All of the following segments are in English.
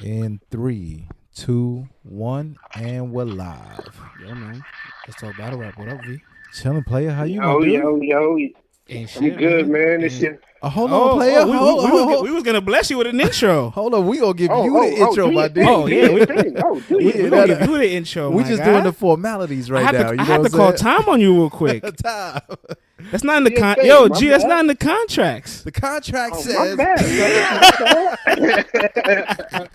In 3, 2, 1, and we're live. Yo, man. Let's talk battle rap. What up, V? Chilling, player. How you, my Yo, dude? yo. Ain't I'm shit, good, man. Ain't- This shit. Hold on, player. We was gonna bless you with an intro. Hold on. We gonna give you the intro, do my it. dude. Oh, yeah, we we do gonna it. give you the intro. We my just guy. doing the formalities right now. I had to call time on you real quick. Time. That's not in the Yeah, con. babe, Yo, my G, that's bad. not in the contracts. The contract My says. bad.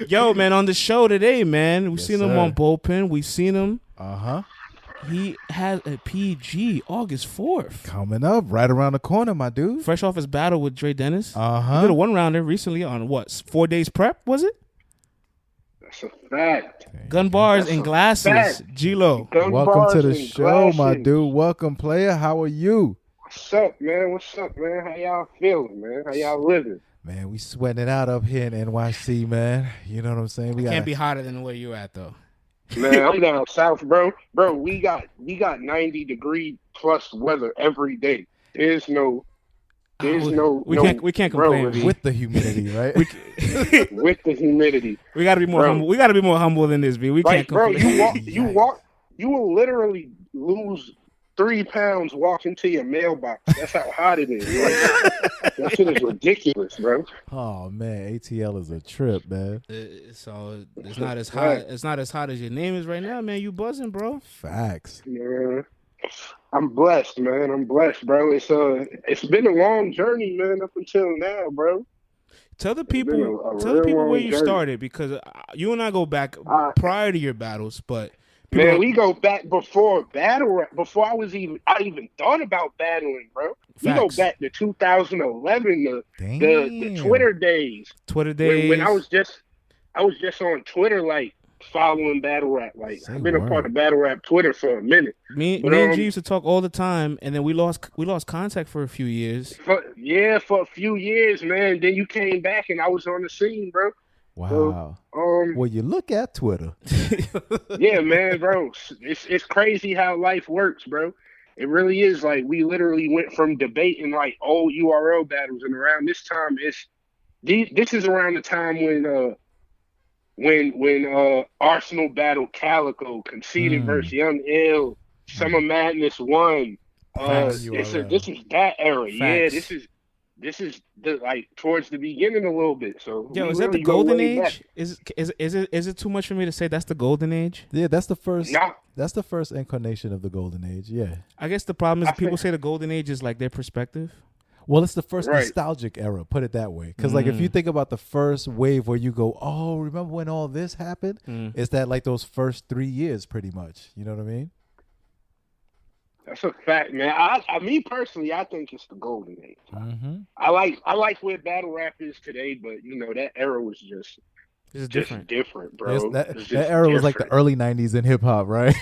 Yo, man, on the show today, man, we Yes, seen him sir. on Bullpen. We seen him. He has a PG August 4th. coming up right around the corner, my dude. Fresh off his battle with Dre Dennis. He did a Uh-huh. 1-rounder recently on what? 4 days prep, was it? That's a fact. Gun bars That's and a glasses. fact. G-lowe. Gun Welcome bars to the and show, my glasses. dude. Welcome, player. How are you? What's up, man? How y'all feeling, man? How y'all living? Man, we sweating it out up here in NYC, man. You know what I'm saying? We Can't be hotter than where you at, though. Man, I'm down south, bro. Bro, we got 90-degree plus weather every day. There's no. We can't bro, complain. V. with the humidity, right? with the humidity. We got to be more Bro. humble. We got to be more humble than this, V. We Like, can't bro, complain. you will literally lose 3 pounds walking to your mailbox. That's how hot it is. Like, that shit is ridiculous, bro. Oh man, ATL is a trip, man. So it's not as hot. It's not as hot as your name is right now, man. You buzzing, bro. Facts. Man, I'm blessed, man. I'm blessed, bro. It's been a long journey, man, up until now, bro. Tell the been people. a Tell the real people where long you journey. started, because you and I go back prior to your battles, but people Man, we go back before battle rap. Before I even thought about battling, bro. We go Facts. back to 2011, the Damn. Twitter days. Twitter days. When I was just on Twitter, like following battle rap. Like Say I've been a word. part of battle rap Twitter for a minute. me But, and G used to talk all the time, and then we lost contact for a few years. For a few years, man. Then you came back, and I was on the scene, bro. Wow. Well, you look at Twitter. Yeah, man, bro. It's crazy how life works, bro. It really is. Like we literally went from debating like old URL battles, and around this time, this is around the time when Arsenal battled Calico, Conceited versus Young Ill, Summer Madness 1. Facts. This is that era. Facts. Yeah, this is the like towards the beginning a little bit. So Yo, we is that the really go golden way age? back. Is it too much for me to say that's the golden age? Yeah, that's the first. Nah. That's the first incarnation of the golden age. Yeah. I guess the problem is I people think- say the golden age is like their perspective. Well, it's the first Right. nostalgic era. Put it that way. Because like if you think about the first wave where you go, oh, remember when all this happened? It's that like those first 3 years, pretty much. You know what I mean? That's a fact, man. I me personally, I think it's the golden age. Mm-hmm. I like where battle rap is today, but you know that era was just This is different, bro. Yes, It's that just era was like the different. early 90s in hip hop, right?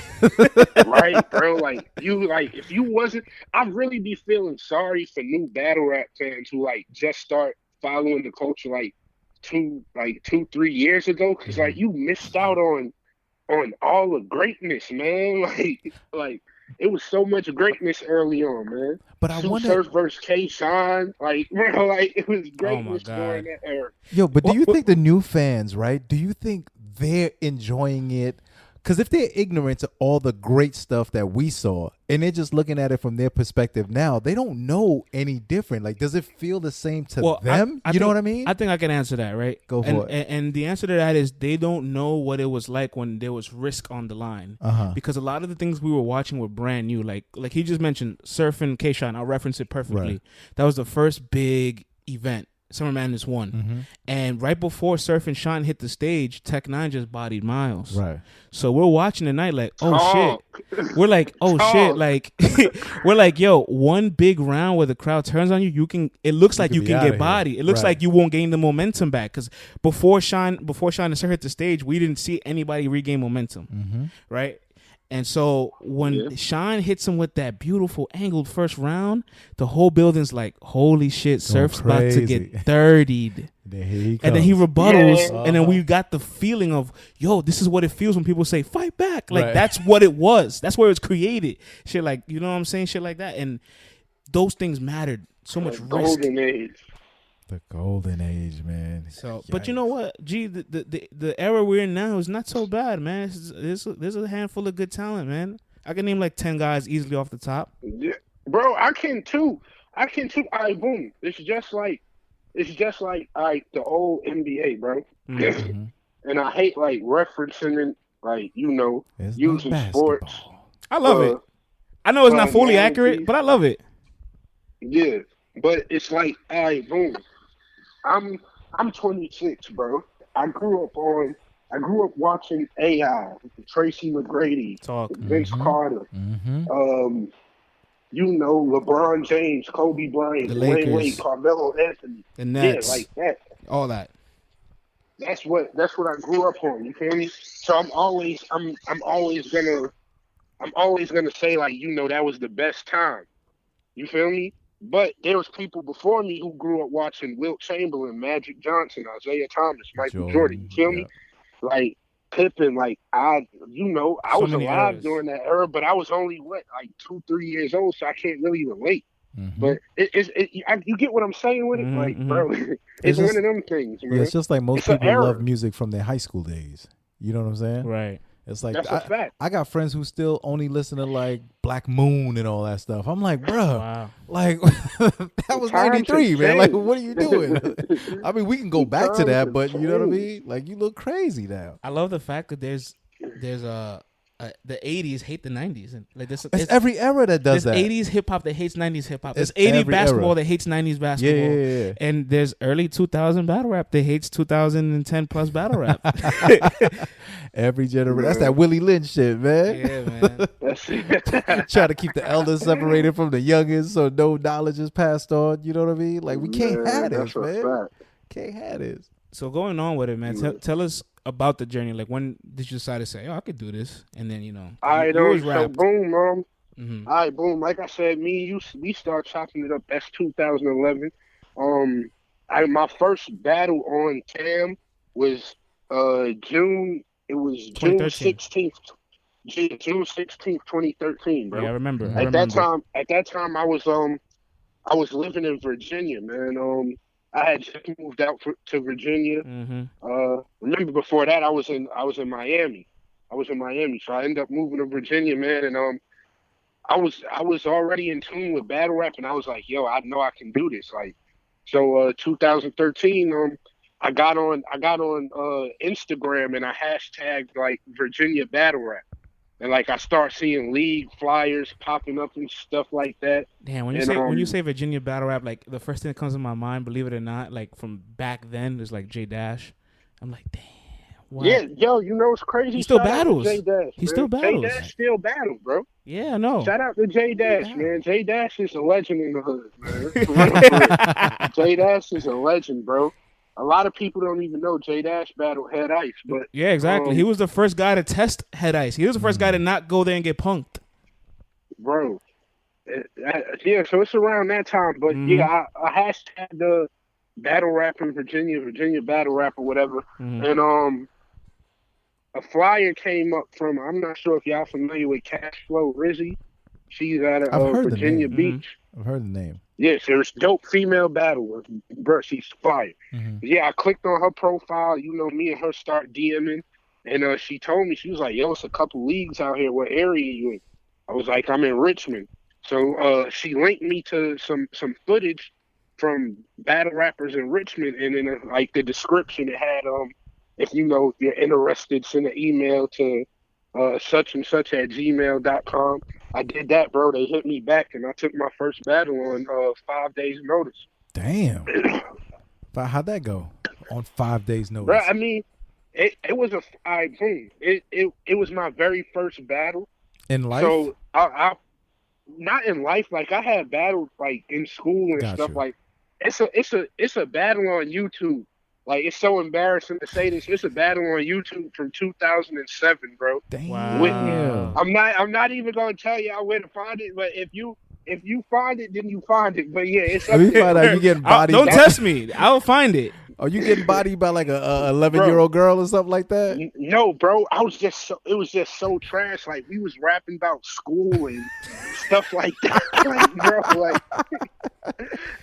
Right, bro. If you wasn't, I really be feeling sorry for new battle rap fans who like just start following the culture like 2-3 years ago, because like you missed out on all the greatness, man. Like it was so much greatness early on, man. But I Sue wonder, Surf versus K-Shine, like bro, like it was greatness God. during that era. yo, but do you think the new fans, right? Do you think they're enjoying it? Because if they're ignorant to all the great stuff that we saw and they're just looking at it from their perspective now, they don't know any different. Like, does it feel the same to them? I You know think- what I mean? I think I can answer that, right? Go for it. And the answer to that is they don't know what it was like when there was risk on the line. Because a lot of the things we were watching were brand new. Like he just mentioned, Surf and K-Shine. I'll reference it perfectly. Right. That was the first big event. Summer Madness 1. And right before Surf and Shine hit the stage, Tech 9 just bodied Miles. Right. So we're watching tonight like, oh Talk. shit. We're like, oh shit. Like we're like, yo, one big round where the crowd turns on you, it looks like can you be can outta get here. bodied. It looks Right. like you won't gain the momentum back. Because before Shine and Surf hit the stage, we didn't see anybody regain momentum. Right? And so when Shine hits him with that beautiful angled first round, the whole building's like, holy shit, Surf's about to crazy. get 30'd. Then here he And then he comes. rebuttals, Yeah. and then we got the feeling of, yo, this is what it feels when people say, fight back. Like, Right. that's what it was. That's where it was created. Shit like, you know what I'm saying? Shit like that. And those things mattered. So much risk. Golden age. The golden age, man. So, but you know what? Gee, the era we're in now is not so bad, man. There's a handful of good talent, man. I can name like 10 guys easily off the top. Yeah, bro, I can too. All right, boom. It's just like all right, the old NBA, bro. Mm-hmm. And I hate like referencing it, like It's using not sports. basketball. I love it. I know it's not fully accurate, but I love it. Yeah, but it's like, all right, boom. I'm 26, bro. I grew up watching AI, Tracy McGrady, Vince Carter, LeBron James, Kobe Bryant, Dwayne Wade, Carmelo Anthony, the Nets, like that, all that. That's what I grew up on. You feel me? So I'm always gonna say like that was the best time. You feel me? But there was people before me who grew up watching Wilt Chamberlain, Magic Johnson, Isaiah Thomas, Michael Jordan. You feel me? Like Pippen, like I was alive during that era, but I was only 2-3 years old, so I can't really relate. Mm-hmm. But you get what I'm saying with it, like bro, it's one of them things, man. Yeah, it's just like most people love music from their high school days. You know what I'm saying? Right. It's like that's a fact. I got friends who still only listen to like Black Moon and all that stuff. I'm like, bro, like that was 93, man. Like, what are you doing? I mean, we can go back to that, but you know what I mean? Like, you look crazy now. I love the fact that there's the 80s hate the 90s, and like this, it's every era that does that. There's 80s hip hop that hates 90s hip hop. There's 80s basketball era that hates 90s basketball. Yeah. And there's early 2000 battle rap that hates 2010 plus battle rap. Every generation. That's that Willie Lynch shit, man. Yeah, man. Try to keep the elders separated from the youngest so no knowledge is passed on. You know what I mean? Like, we can't have this, man. Can't have this. So going on with it, man. Tell us about the journey. Like, when did you decide to say, "Oh, I could do this"? And then so boom, all right, boom. Like I said, me and you, we start chopping it up. That's 2011. My first battle on Cam was June. It was June 16th. June 16th, 2013, bro. Yeah, I remember. At that time, I was living in Virginia, man. I had just moved out to Virginia. Remember before that, I was in Miami. So I ended up moving to Virginia, man. And I was already in tune with battle rap, and I was like, yo, I know I can do this. Like, so 2013, I got on Instagram and I hashtagged like Virginia battle rap. And like I start seeing league flyers popping up and stuff like that. Damn, when you say Virginia battle rap, like the first thing that comes to my mind, believe it or not, like from back then, is like J Dash. I'm like, damn. Wow. Yeah, yo, it's crazy. He still battles. He still battles. J Dash still battles, bro. Yeah, I know. Shout out to J Dash, man. J Dash is a legend in the hood, man. J Dash is a legend, bro. A lot of people don't even know J Dash battled Head Ice, but yeah, exactly. He was the first guy to test Head Ice. He was the first guy to not go there and get punked, bro. Yeah, so it's around that time. But yeah, I hashtagged the battle rap in Virginia battle rap or whatever, and a flyer came up from, I'm not sure if y'all familiar with Cash Flow Rizzy. She's out of Virginia Beach. I've heard the name. Yes, there's dope female battle. Bro, she's fire. Yeah, I clicked on her profile. Me and her start DMing. And she told me, she was like, yo, it's a couple leagues out here. What area you in? I was like, I'm in Richmond. So she linked me to some footage from battle rappers in Richmond. And in like the description, it had, if you're interested, send an email to such and such at gmail.com. I did that, bro. They hit me back, and I took my first battle on 5 days' notice. Damn. How'd that go? On 5 days' notice? Bro, I mean, it was it was my very first battle. In life? So, I not in life. Like, I had battles, like, in school and stuff. Like, it's a battle on YouTube. Like, it's so embarrassing to say this. It's a battle on YouTube from 2007, bro. Damn. Wow. I'm not even gonna tell y'all where to find it, but if you find it, then you find it. But yeah, it's up there. Find out you getting bodied. Don't test me. I'll find it. Are you getting bodied by like a 11-year-old girl or something like that? No, bro. It was just so trash. Like, we was rapping about school and stuff like that. Like, bro, like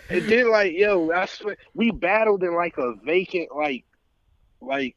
And then like, yo, I swear, we battled in like a vacant like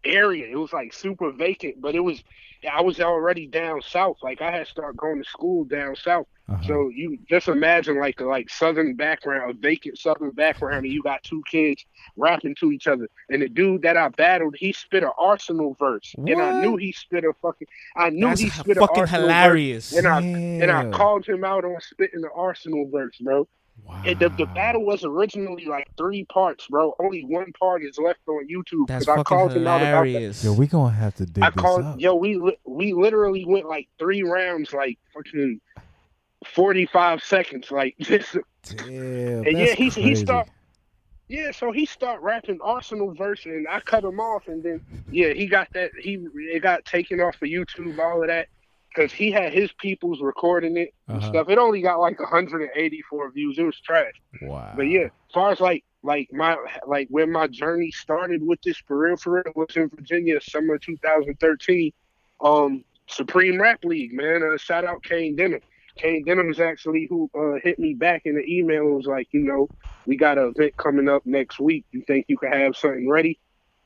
area. It was like super vacant, but I was already down south. Like I had started going to school down south. So you just imagine like a southern background, a vacant southern background, and you got two kids rapping to each other. And the dude that I battled, he spit an Arsenal verse, and I knew he spit a fucking. That's he spit an fucking Arsenal hilarious. verse, and I called him out on spitting the Arsenal verse, bro. Wow. And the battle was originally like 3 parts, bro. Only one part is left on YouTube. That's I fucking called him out about hilarious. that. Yo, we gonna have to dig this up. Yo, we literally went like 3 rounds, like fucking 45 seconds, like just. Damn, And that's he crazy. so he start rapping Arsenal verse, and I cut him off, and then he got that it got taken off of YouTube, all of that. Because he had his peoples recording it and stuff. It only got like 184 views. It was trash. Wow. But yeah, as far as like where my journey started with this for real was in Virginia, summer 2013. Supreme Rap League, man. Shout out Kane Denham. Kane Denham is actually who hit me back in the email and was like, we got an event coming up next week. You think you could have something ready?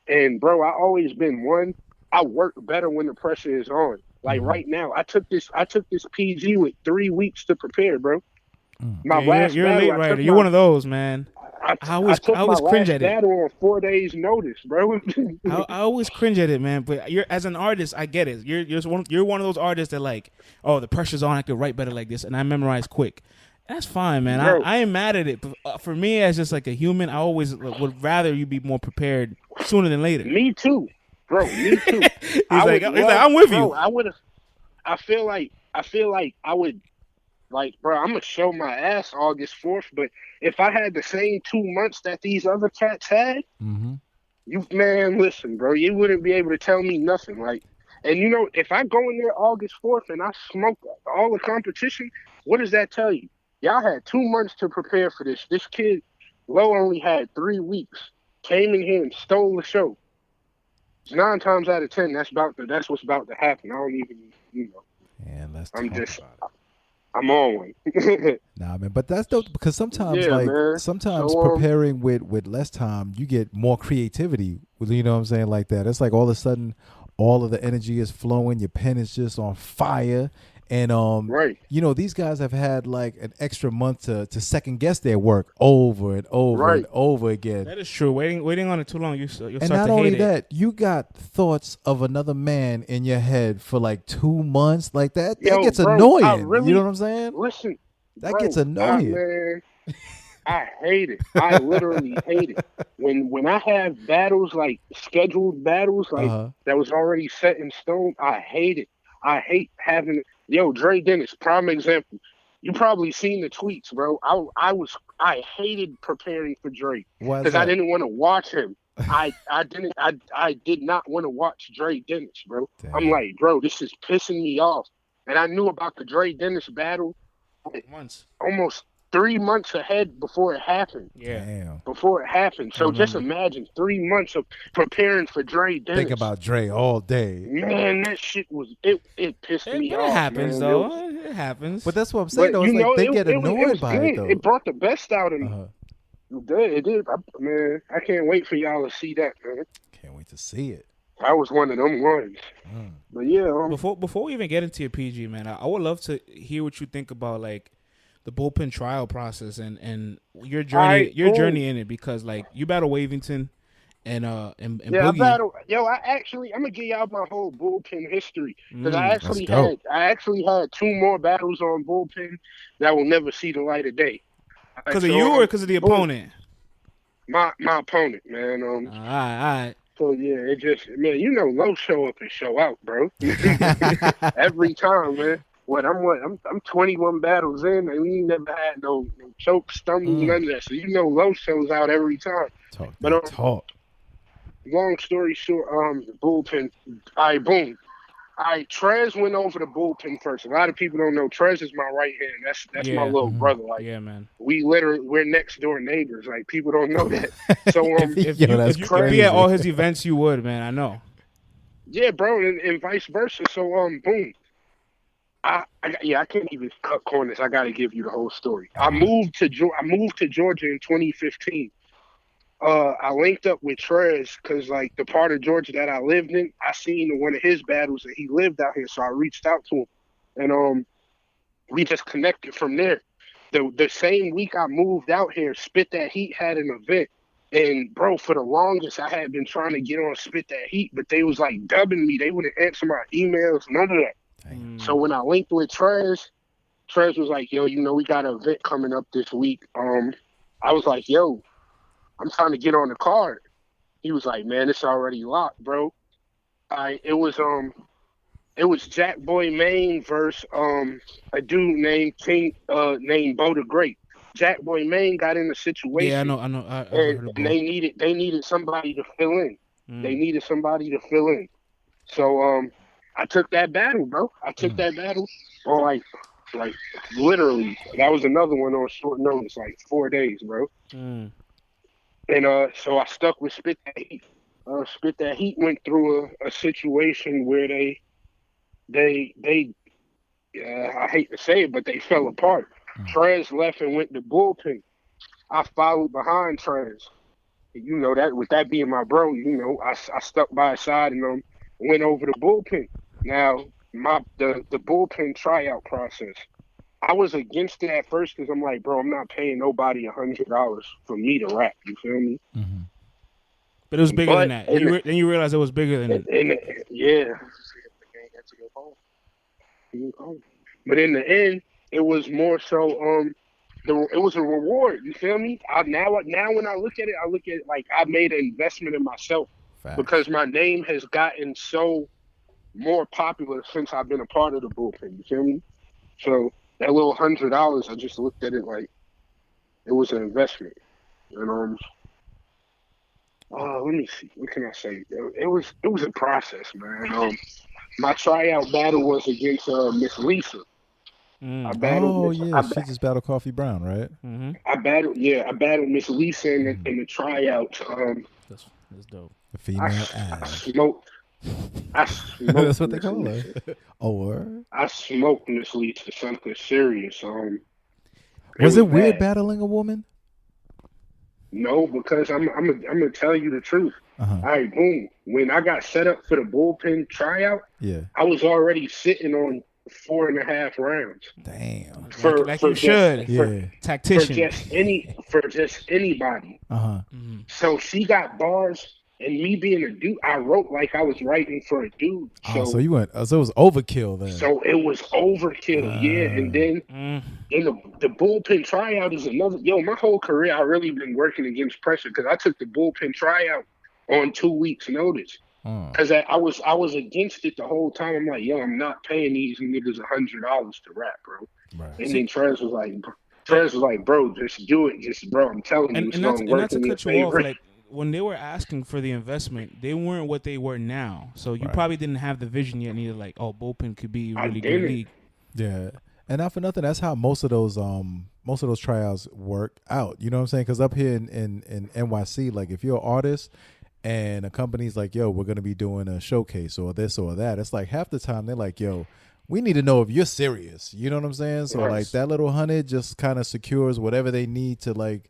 And bro, I always been one. I work better when the pressure is on. Like right now, I took this PG with 3 weeks to prepare, bro. My last you're a battle, late writer. You're one of those, man. I always cringe at it. Battle on 4 days notice, bro. I always cringe at it, man. But you're as an artist, I get it. You're one of those artists that like, oh, the pressure's on. I could write better like this, and I memorize quick. That's fine, man. I ain't mad at it. But for me, as just like a human, I always would rather you be more prepared sooner than later. Me too. Bro, me too. he's like, I'm with you. I feel like I would, like, bro, I'm gonna show my ass August 4th. But if I had the same 2 months that these other cats had, man, listen, bro, you wouldn't be able to tell me nothing. Like, and if I go in there August 4th and I smoke all the competition, what does that tell you? Y'all had 2 months to prepare for this. This kid, Low, only had 3 weeks. Came in here and stole the show. 9 times out of 10, that's what's about to happen. I don't even, Man, let's I'm talk just, about it. I'm on one. Nah, man, but that's dope because sometimes, man. preparing with less time, you get more creativity. You know what I'm saying? Like that. It's like all of a sudden, all of the energy is flowing. Your pen is just on fire. And right. These guys have had like an extra month to second guess their work over and over and over again. That is true. Waiting on it too long, you'll start to hate it. And not only that, you got thoughts of another man in your head for like 2 months, like that. That gets annoying. You know what I'm saying? Listen, that gets annoying. Man, I hate it. I literally hate it when I have battles, like scheduled battles, like that was already set in stone. I hate it. I hate having it. Yo, Dre Dennis, prime example. You probably seen the tweets, bro. I hated preparing for Dre because I didn't want to watch him. I did not want to watch Dre Dennis, bro. Damn. I'm like, bro, this is pissing me off. And I knew about the Dre Dennis battle almost 3 months ahead before it happened. Yeah. Damn. Before it happened. So just imagine 3 months of preparing for Dre Dennis. Think about Dre all day. Man, that shit was it pissed me off. It happens, man. though. It happens. But that's what I'm saying, though. It's like they get annoyed by it, though. It brought the best out of me. It did. Man, I can't wait for y'all to see that, man. Can't wait to see it. I was one of them ones. But yeah. Before we even get into your PG, man, I would love to hear what you think about, like, the Bullpen trial process and your journey in it, because like you battle Wavington and Boogie. I battle. I'm gonna give y'all my whole Bullpen history because I actually had 2 more battles on Bullpen that will never see the light of day. Because of you or because of the opponent? My opponent, man. All right. So yeah, it just, man, Low show up and show out, bro. Every time, man. I'm 21 battles in, and we never had no choke, stumbles, none of that. So Low shows out every time. Talk. Long story short, Bullpen. Boom. Trez went over the Bullpen first. A lot of people don't know Trez is my right hand. That's my little brother. Like, yeah, man. We're next door neighbors. Like, people don't know that. So if you could be at all his events, you would, man. I know. Yeah, bro, and vice versa. So boom. I can't even cut corners. I got to give you the whole story. I moved to Georgia in 2015. I linked up with Trez because like the part of Georgia that I lived in, I seen one of his battles and he lived out here, so I reached out to him, and we just connected from there. The same week I moved out here, Spit That Heat had an event. And bro, for the longest I had been trying to get on Spit That Heat, but they was like dubbing me. They wouldn't answer my emails, none of that. So when I linked with Trez was like, yo, we got an event coming up this week. I was like, yo, I'm trying to get on the card. He was like, man, it's already locked, bro. It was Jack Boy Maine versus a dude named named Bo the Great. Jack Boy Maine got in a situation. Yeah, I know. And they needed somebody to fill in. They needed somebody to fill in. So I took that battle, bro. I took that battle on like literally. That was another one on short notice, like 4 days, bro. And so I stuck with Spit That Heat. Spit That Heat went through a situation where they I hate to say it, but they fell apart. Trez left and went to Bullpen. I followed behind Trez. That with that being my bro, I stuck by his side and went over to Bullpen. Now the Bullpen tryout process, I was against it at first because I'm like, bro, I'm not paying nobody $100 for me to rap. You feel me? Mm-hmm. But it was bigger than that. Then you realized it was bigger than that. Yeah. But in the end, it was more so it was a reward. You feel me? Now when I look at it like I made an investment in myself. Facts. Because my name has gotten so more popular since I've been a part of the Bullpen. You feel me? So that little $100, I just looked at it like it was an investment. And let me see. What can I say? It was a process, man. My tryout battle was against Miss Lisa. She just battled Coffee Brown, right? Mm-hmm. I battled Miss Lisa in the tryouts. That's dope. The female I smoked. That's what they call her. Or I smoked Miss Lisa, something serious. Was it weird battling a woman? No, because I'm gonna tell you the truth. All right, boom. When I got set up for the Bullpen tryout, I was already sitting on 4.5 rounds. Damn. Like you should. Tactician. For just anybody. So she got bars, and me being a dude, I wrote like I was writing for a dude. So you went. So it was overkill then. So it was overkill, yeah. And then in the Bullpen tryout is another. Yo, my whole career I really been working against pressure because I took the Bullpen tryout on 2 weeks' notice. Because I was against it the whole time. I'm like, yo, I'm not paying these niggas $100 to rap, bro. Right. And then Trez was like, bro, just do it, bro. I'm telling you, it's gonna work. And not to cut you off, like when they were asking for the investment, they weren't what they were now. So you probably didn't have the vision yet, neither. Like, oh, Bullpen could be a really good league. Yeah, and not for nothing, that's how most of those tryouts work out. You know what I'm saying? Because up here in NYC, like if you're an artist and a company's like, yo, we're going to be doing a showcase or this or that, it's like half the time they're like, yo, we need to know if you're serious. You know what I'm saying? So like that little 100 just kind of secures whatever they need to like,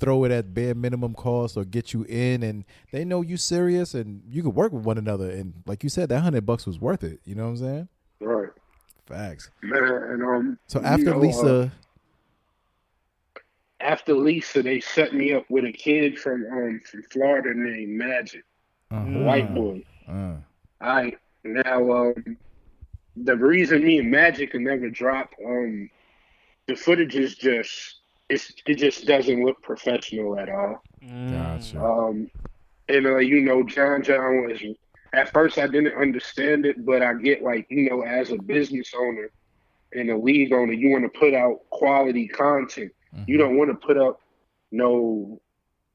throw it at bare minimum cost or get you in, and they know you serious and you can work with one another. And like you said, that $100 was worth it. You know what I'm saying? Right. Facts. Man, and so after Lisa. After Lisa, they set me up with a kid from Florida named Magic, a white boy. Now the reason me and Magic can never drop, the footage is it just doesn't look professional at all. Gotcha. And John was, at first I didn't understand it, but I get like, as a business owner and a league owner, you want to put out quality content. You don't want to put up no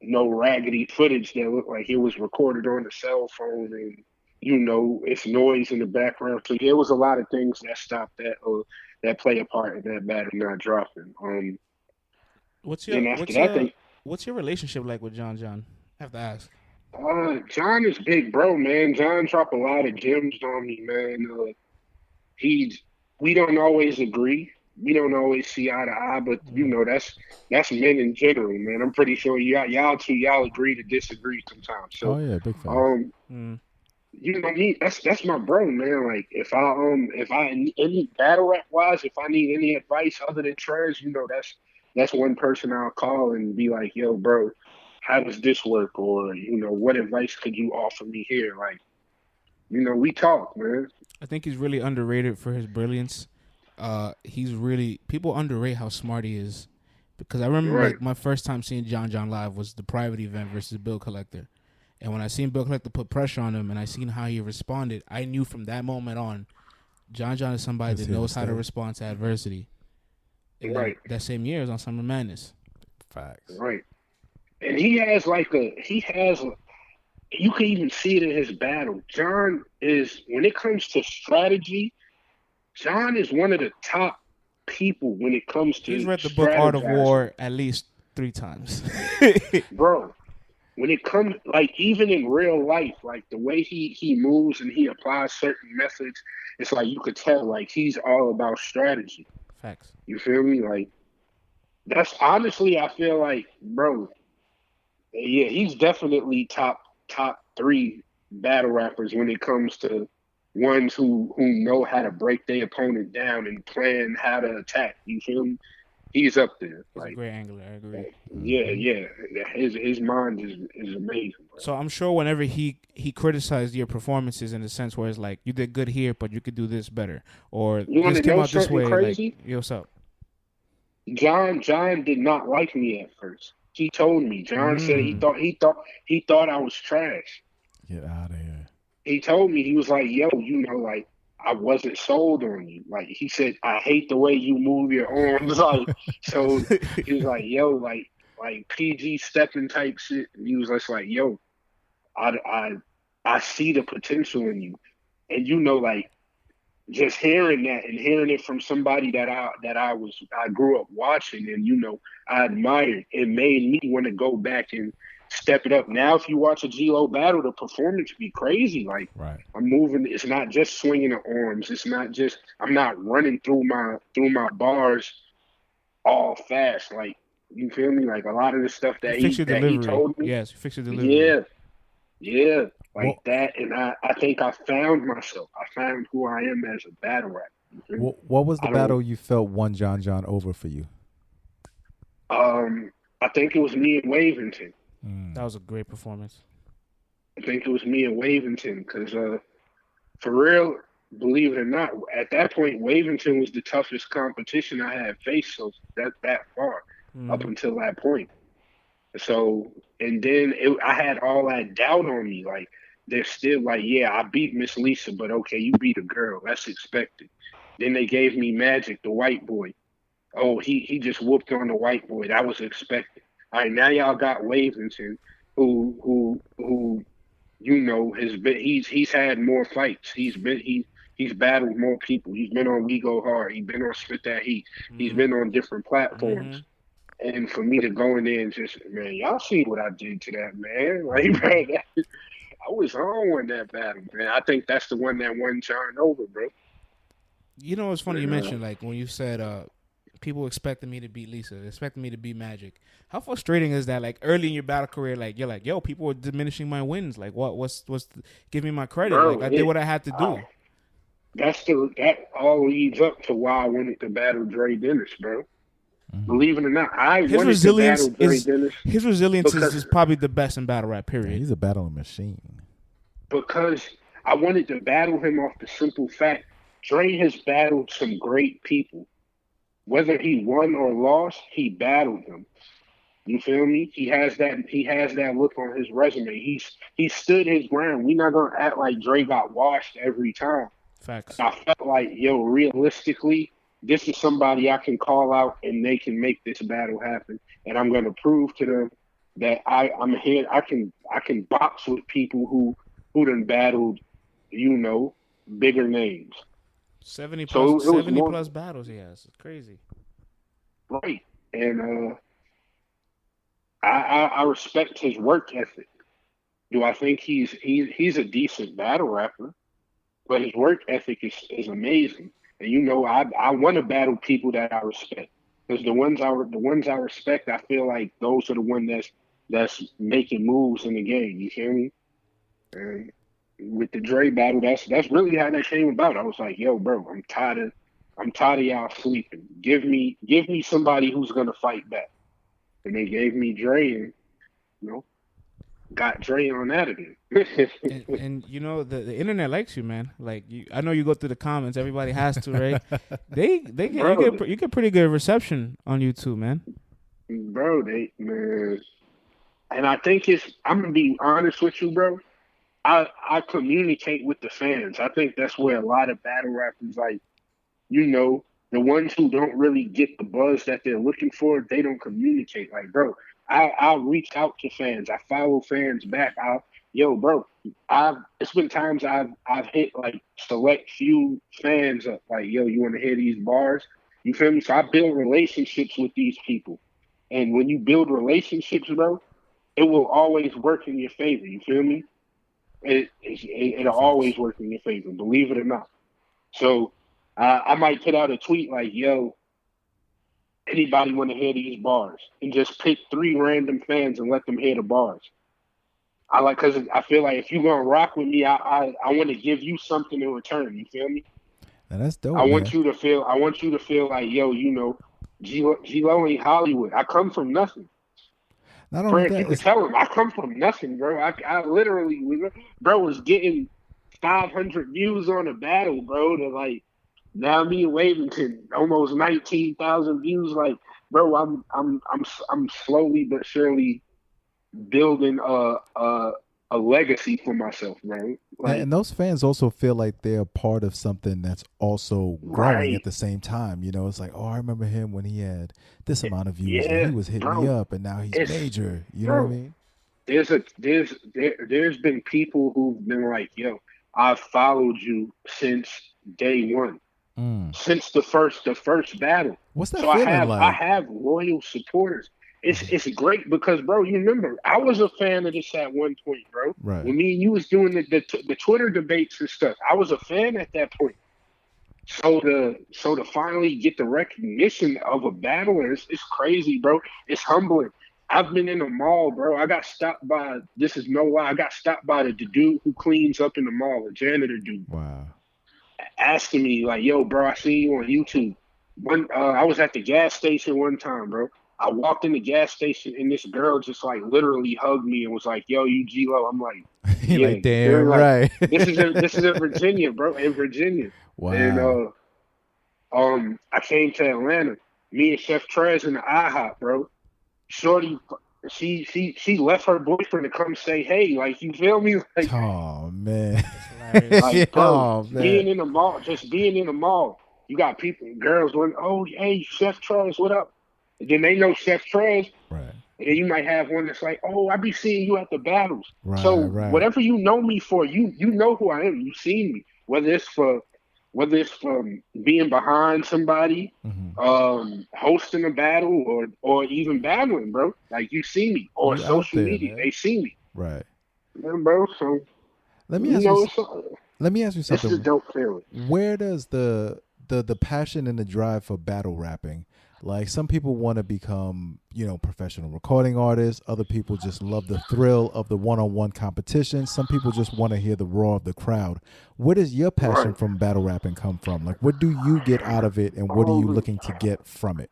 raggedy footage that look like it was recorded on the cell phone and it's noise in the background. So there was a lot of things that stopped that or that play a part in that battle not dropping. What's your relationship like with John? I have to ask. John is big bro, man. John dropped a lot of gems on me, man. we don't always agree. We don't always see eye to eye, but that's men in general, man. I'm pretty sure y'all agree to disagree sometimes. Oh So, yeah, big facts. Mm. me, that's my bro, man. Like if I any battle rap wise, if I need any advice other than Trez, that's one person I'll call and be like, yo, bro, how does this work? Or, what advice could you offer me here? Like, we talk, man. I think he's really underrated for his brilliance. He's really people underrate how smart he is, because I remember Right. like my first time seeing John live was the private event versus Bill Collector, and when I seen Bill Collector put pressure on him and I seen how he responded, I knew from that moment on, John is somebody that knows how to respond to adversity. And Right. that same year is on Summer Madness. Facts. Right. And you can even see it in his battle. John is, when it comes to strategy, John is one of the top people when it comes to He's read the book Art of strategizing. War at least 3 times. Bro, when it comes, like, even in real life, like the way he moves and he applies certain methods, it's like you could tell, like, he's all about strategy. Facts. You feel me? Like, that's honestly, I feel like, bro, yeah, he's definitely top 3 battle rappers when it comes to ones who know how to break their opponent down and plan how to attack. You feel me? He's up there. He's a great angler. I agree. Yeah. His mind is amazing. Bro. So I'm sure whenever he criticized your performances in the sense where it's like, you did good here, but you could do this better, or You want this to came know out this something way. crazy? Like, yo, what's up? John did not like me at first. He told me. John said he thought I was trash. Get out of here. He told me, he was like, yo, like, I wasn't sold on you. Like, he said, I hate the way you move your arms. Like, so he was like, yo, like PG stepping type shit. And he was just like, yo, I see the potential in you. And like, just hearing that and hearing it from somebody that I grew up watching and I admired, it made me want to go back and step it up. Now, if you watch a G-lowe battle, the performance be crazy. Like, Right. I'm moving. It's not just swinging the arms. It's not just, I'm not running through my bars all fast. Like, you feel me? Like, a lot of the stuff that he told me. Yes, fix your delivery. Yeah. Like that. And I think I found myself. I found who I am as a battle rapper. What was the battle you felt won John over for you? I think it was me and Wavington. That was a great performance. I think it was me and Wavington because, for real, believe it or not, at that point, Wavington was the toughest competition I had faced so that far up until that point. So, and then I had all that doubt on me. Like, they're still like, yeah, I beat Miss Lisa, but okay, you beat a girl. That's expected. Then they gave me Magic, the white boy. Oh, he just whooped on the white boy. That was expected. All right, now y'all got Wavington, who he's had more fights. He's battled more people. He's been on We Go Hard. He's been on Spit That Heat. He's been on different platforms. And for me to go in there and just, man, y'all see what I did to that man. Like, man, I was on that battle, man. I think that's the one that won John over, bro. You know, it's funny you mentioned, like, when you said people expected me to beat Lisa, expected me to beat Magic. How frustrating is that? Like, early in your battle career, like, you're like, yo, people are diminishing my wins. Like, give me my credit. Bro, like, I did what I had to do. That all leads up to why I wanted to battle Dre Dennis, bro. Believe it or not, His resilience is probably the best in battle rap, period. Yeah, he's a battling machine. Because I wanted to battle him off the simple fact, Dre has battled some great people. Whether he won or lost, he battled them. You feel me? He has that look on his resume. He stood his ground. We're not gonna act like Dre got washed every time. Facts. I felt like, yo, realistically, this is somebody I can call out and they can make this battle happen. And I'm gonna prove to them that I'm here. I can box with people who done battled, bigger names. 70 So plus battles he has. It's crazy. Right. And I respect his work ethic. Do I think he's a decent battle rapper? But his work ethic is amazing. And you know, I want to battle people that I respect. Because the ones I respect, I feel like those are the ones that's making moves in the game. You feel me? And with the Dre battle, that's really how that came about. I was like, yo, bro, I'm tired of y'all sleeping. Give me somebody who's gonna fight back. And they gave me Dre, and you know, got Dre on that again. and you know the internet likes you, man. Like I know you go through the comments. Everybody has to, right? You get pretty good reception on YouTube, man. Bro, man. And I think I'm gonna be honest with you, bro. I communicate with the fans. I think that's where a lot of battle rappers, like, you know, the ones who don't really get the buzz that they're looking for, they don't communicate. Like, bro, I'll reach out to fans. I follow fans back. Bro, it's been times I've hit like select few fans up, like, yo, you want to hear these bars? You feel me? So I build relationships with these people. And when you build relationships, bro, it will always work in your favor. You feel me? It'll always work in your favor, believe it or not. So I might put out a tweet like, yo, anybody want to hear these bars? And just pick 3 random fans and let them hear the bars. Because I feel like if you're going to rock with me, I want to give you something in return. You feel me? And that's dope, I want you to feel like, yo, you know, G-Lowe ain't Hollywood. I come from nothing. Not only that, you can tell him I come from nothing, bro. I literally, bro, was getting 500 views on a battle, bro. To like now me and Wavington almost 19,000 views. Like, bro, I'm slowly but surely building a legacy for myself, bro. Like, and those fans also feel like they're part of something that's also growing at the same time. You know, it's like, oh, I remember him when he had this amount of views, and he was hitting me up, and now he's major. You know what I mean? There's been people who've been like, yo, I've followed you since day one, since the first battle. What's that feeling like? I have loyal supporters. It's great because, bro, you remember I was a fan of this at one point, bro. Right. When me and you was doing the Twitter debates and stuff, I was a fan at that point. So to finally get the recognition of a battler, it's crazy, bro. It's humbling. I've been in the mall, bro. I got stopped by. This is no lie. I got stopped by the dude who cleans up in the mall, a janitor dude. Wow. Asking me like, yo, bro, I see you on YouTube. I was at the gas station one time, bro. I walked in the gas station and this girl just like literally hugged me and was like, "Yo, you G-Lowe." I'm like, yeah, like, damn right. this is in Virginia, bro. In Virginia. Wow. And I came to Atlanta. Me and Chef Trez in the IHOP, bro. Shorty, she left her boyfriend to come say hey. Like, you feel me? Like, oh man. Like, bro, man. being in the mall, you got people, girls going, "Oh, hey, Chef Trez, what up?" And then they know Chef Trez. Right. And then you might have one that's like, "Oh, I be seeing you at the battles." Right, so right. Whatever you know me for, you know who I am. You've seen me. Whether it's from being behind somebody, hosting a battle, or even battling, bro. Like, you see me, or you social there, media, man. they see me. Right. Yeah, bro. So let me ask you something. It's a dope feeling. Where does the passion and the drive for battle rapping? Like, some people want to become, professional recording artists. Other people just love the thrill of the one-on-one competition. Some people just want to hear the roar of the crowd. Where does your passion from battle rapping come from? Like, what do you get out of it, and what are you looking to get from it?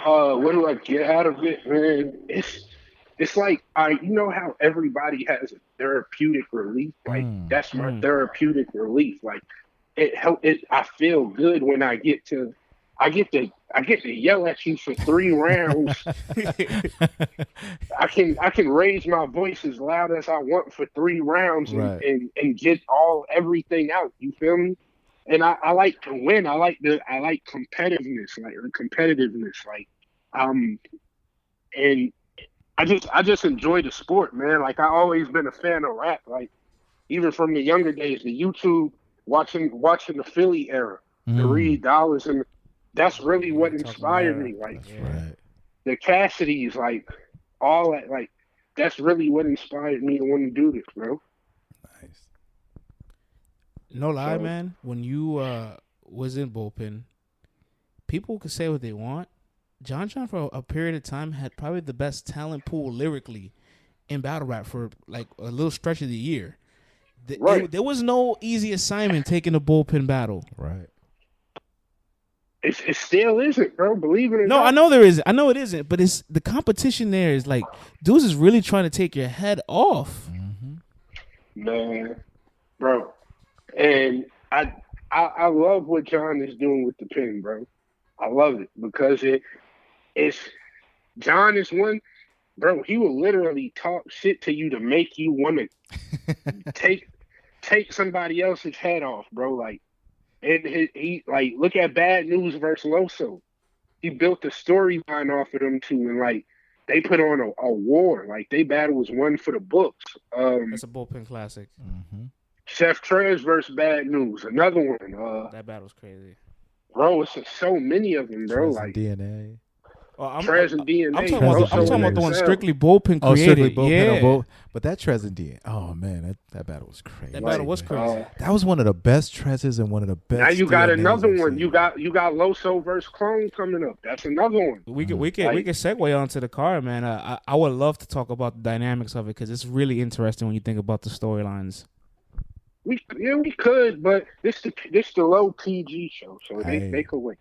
What do I get out of it, man? It's like, you know how everybody has a therapeutic relief? Like, that's my therapeutic relief. Like, I feel good when I get to yell at you for 3 rounds. I can raise my voice as loud as I want for 3 rounds and get everything out. You feel me? And I like to win. I like competitiveness, and I just enjoy the sport, man. Like, I always been a fan of rap. Like, even from the younger days, the YouTube, watching the Philly era, the Reed Dollars, and that's really what inspired me. Like, the Cassidys, like, all that, like, that's really what inspired me to want to do this, bro. Nice. No lie, So- man. When you was in Bullpen, people could say what they want. John for a period of time had probably the best talent pool lyrically in battle rap for like a little stretch of the year. Right. There was no easy assignment taking a Bullpen battle. Right. It still isn't, bro. Believe it or No, not. I know there isn't. I know it isn't, but it's the competition there is like dudes is really trying to take your head off. Man, bro. And I love what John is doing with the pen, bro. I love it because it's John is one, bro. He will literally talk shit to you to make you want to take somebody else's head off, bro. Like, and he like look at Bad News versus Loso. He built a storyline off of them too, and like they put on a war. Like they battle was one for the books. That's a Bullpen classic. Chef Trez versus Bad News, another one. That battle's crazy. Bro, it's just so many of them, bro. Trez Like and DNA. Trez and DNA. I'm talking Loso about and the one XL. strictly Bullpen created. Oh, strictly Bullpen yeah. on both. But that Trez and DNA. Oh man, that battle was crazy. That battle was man. crazy. That was one of the best Trez's and one of the best. Now you got DNAs another I've one. seen. You got Loso versus Clone coming up. That's another one. We could Like- segue onto the card, man. I would love to talk about the dynamics of it because it's really interesting when you think about the storylines. We could, but this the low PG show, so they could wait.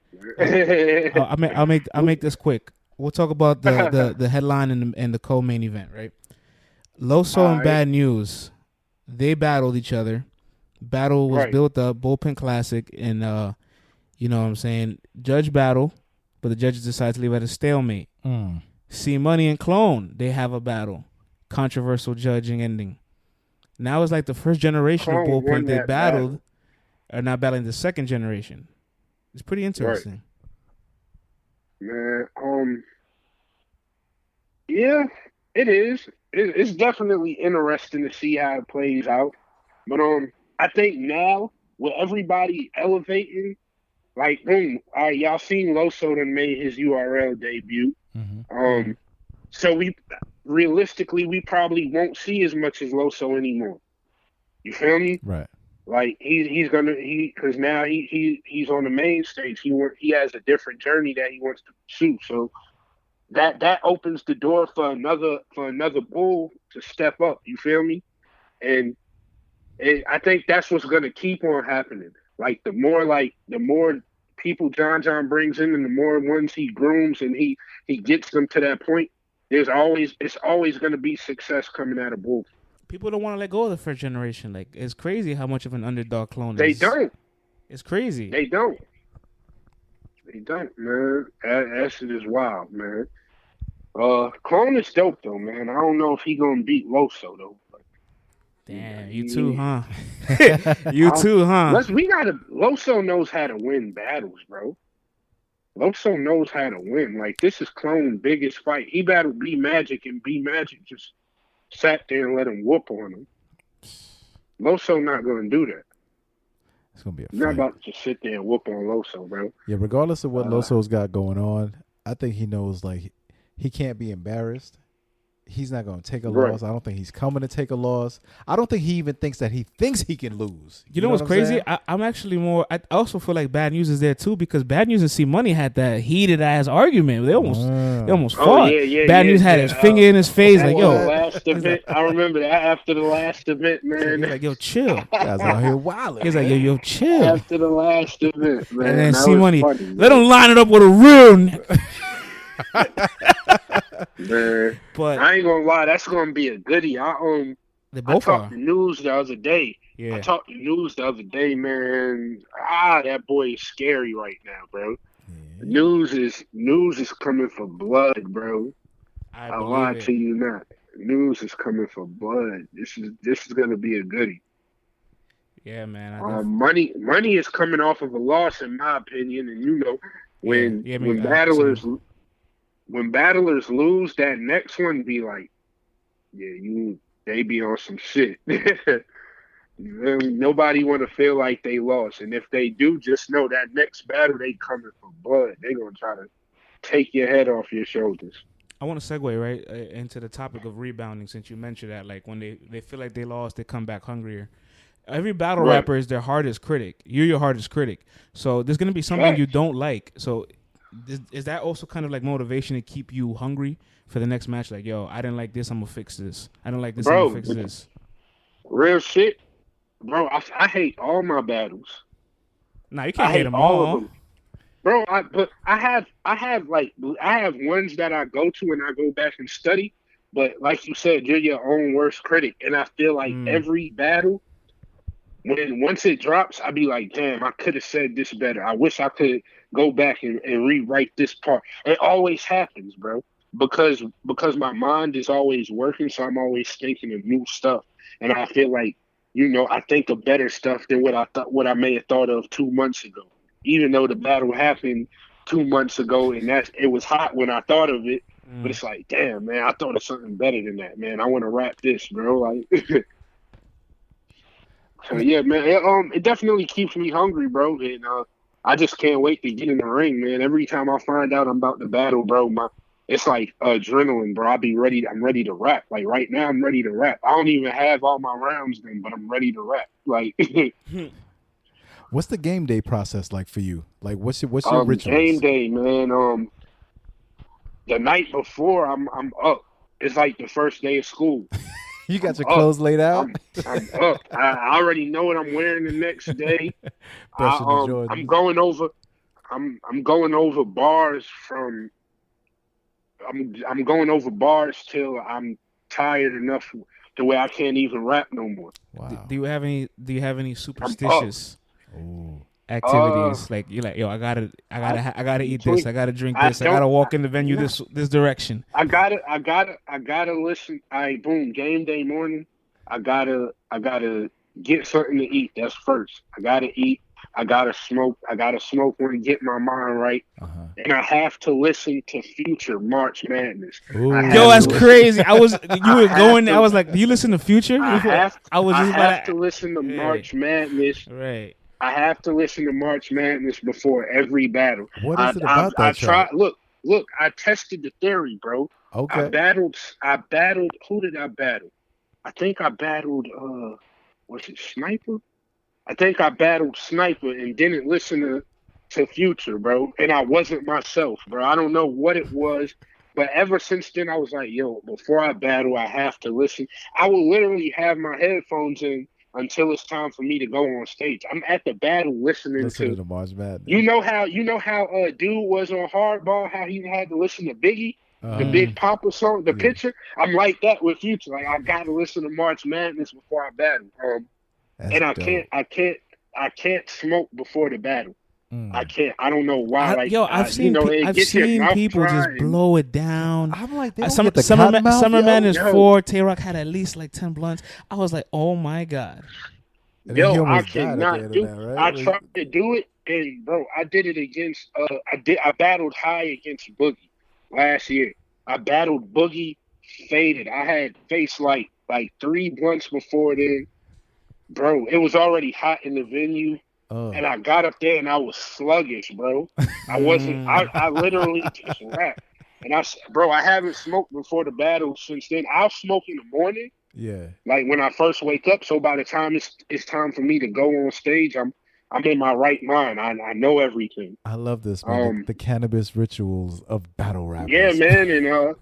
I'll make this quick. We'll talk about the headline and the co-main event, right? Loso and Alright. Bad News, they battled each other. Battle was Right. built up, Bullpen Classic, and you know what I'm saying, judge battle, but the judges decided to leave it at a stalemate. C Money and Clone, they have a battle, controversial judging ending. Now it's like the first generation of Clone Bullpen won they that battled are now battling the second generation. It's pretty interesting. Man, yeah, it is. It's definitely interesting to see how it plays out. But I think now with everybody elevating, like boom, all right, y'all seen Loso done made his URL debut. So we probably won't see as much as Loso anymore. You feel me? Right. Like because now he's on the main stage. He has a different journey that he wants to pursue. So that opens the door for another bull to step up. You feel me? And I think that's what's gonna keep on happening. Like the more people John brings in, and the more ones he grooms and he gets them to that point, it's always gonna be success coming out of bull. People don't want to let go of the first generation. Like, it's crazy how much of an underdog Clone They is. don't. It's crazy. They don't, man. That shit is wild, man. Clone is dope though, man. I don't know if he gonna beat Loso though. But, Damn, you too, huh? You too, huh? Loso knows how to win battles, bro. Loso knows how to win. Like, this is Clone's biggest fight. He battled B Magic, and B Magic just sat there and let him whoop on him. Loso not gonna do that. It's gonna be a You're not fight. about to just sit there and whoop on Loso, bro. Yeah, regardless of what Loso's got going on, I think he knows like he can't be embarrassed. He's not going to take a Right. loss. I don't think he's coming to take a loss. I don't think he even thinks that he thinks he can lose. You know what's what I'm crazy? saying? I'm actually more. I also feel like Bad News is there too because Bad News and C Money had that heated ass argument. They almost fought. Bad News had his finger in his face, like, The yo. last event, I remember that after the last event, man. He's like, yo, chill. Guys out here wilding. He's like, yo, chill. After the last event, man. And then That C was Money, funny, let him line it up with a real nigga. man. But I ain't gonna lie, that's gonna be a goodie. they I both are. talked the news the other day. Yeah. I talked the news the other day, man. That boy is scary right now, bro. News is coming for blood, bro. I I believe lie it. to you not. News is coming for blood. This is gonna be a goodie. Yeah, man. Money is coming off of a loss, in my opinion, and you know when Yeah, I mean, when battlers lose, that next one be like, yeah, they be on some shit. Nobody want to feel like they lost, and if they do, just know that next battle they coming for blood. They gonna try to take your head off your shoulders. I want to segue right into the topic of rebounding since you mentioned that. Like when they feel like they lost, they come back hungrier. every battle Right. rapper is their hardest critic. You're your hardest critic. So there's gonna be something you Facts. don't like. So is that also kind of like motivation to keep you hungry for the next match? Like, yo, I didn't like this, I'm gonna fix this. I don't like this, I'm Bro, gonna fix this. real shit. Bro, I hate all my battles. Nah, you I can't hate hate them all all. of them. Bro, I have ones that I go to and I go back and study. But like you said, you're your own worst critic. And I feel like every battle, once it drops, I be like, damn, I could have said this better. I wish I could go back and rewrite this part. It always happens, bro. Because my mind is always working, so I'm always thinking of new stuff. And I feel like, I think of better stuff than what I may have thought of 2 months ago. Even though the battle happened 2 months ago and it was hot when I thought of it, but it's like, damn, man, I thought of something better than that, man. I want to rap this, bro. Like, so yeah, man, it definitely keeps me hungry, bro, and I just can't wait to get in the ring, man. Every time I find out I'm about to battle, bro, it's like adrenaline, bro. I'm ready to rap. Like right now, I'm ready to rap. I don't even have all my rounds done, but I'm ready to rap. Like. What's the game day process like for you? Like, what's your rituals? Game day, man. The night before, I'm up. It's like the first day of school. You got your clothes laid out. I'm up. I already know what I'm wearing the next day. I'm going over. I'm going over bars from. I'm going over bars till I'm tired enough to where I can't even rap no more. Wow. Do you have any superstitious activities? Like you're like, yo, I gotta eat this, I gotta drink this, I gotta walk in the venue this direction. I gotta listen. Game day morning. I gotta get something to eat. That's first. I gotta eat. I gotta smoke. I gotta smoke when to get my mind right. And I have to listen to Future March Madness. Yo, that's crazy. I was like, do you listen to Future? I have to listen to March Madness. Right. I have to listen to March Madness before every battle. What is it about that? I tried. Look. I tested the theory, bro. Okay. I battled. Who did I battle? I think I battled. Was it Sniper? I think I battled Sniper and didn't listen to Future, bro. And I wasn't myself, bro. I don't know what it was, but ever since then, I was like, yo, before I battle, I have to listen. I will literally have my headphones in until it's time for me to go on stage. I'm at the battle listening to March Madness. You know how dude was on Hardball, how he had to listen to Biggie, the Big Papa song, the picture. I'm like that with Future. Like I got to listen to March Madness before I battle. And I can't smoke before the battle. I can't. I don't know why. I've seen people just blow it down. I'm like, Summer Madness 4. Tay-Rock had at least like 10 blunts. I was like, oh my god. Yo, I cannot do. Right? I tried to do it, and bro, I did it against. I battled high against Boogie last year. I battled Boogie, faded. I had faced like 3 blunts before then. Bro, it was already hot in the venue, and I got up there and I was sluggish, bro. I wasn't. I literally just rapped, and I haven't smoked before the battle since then. I'll smoke in the morning, like when I first wake up. So by the time it's time for me to go on stage, I'm in my right mind. I know everything. I love this, man. The cannabis rituals of battle rappers. Yeah, man, and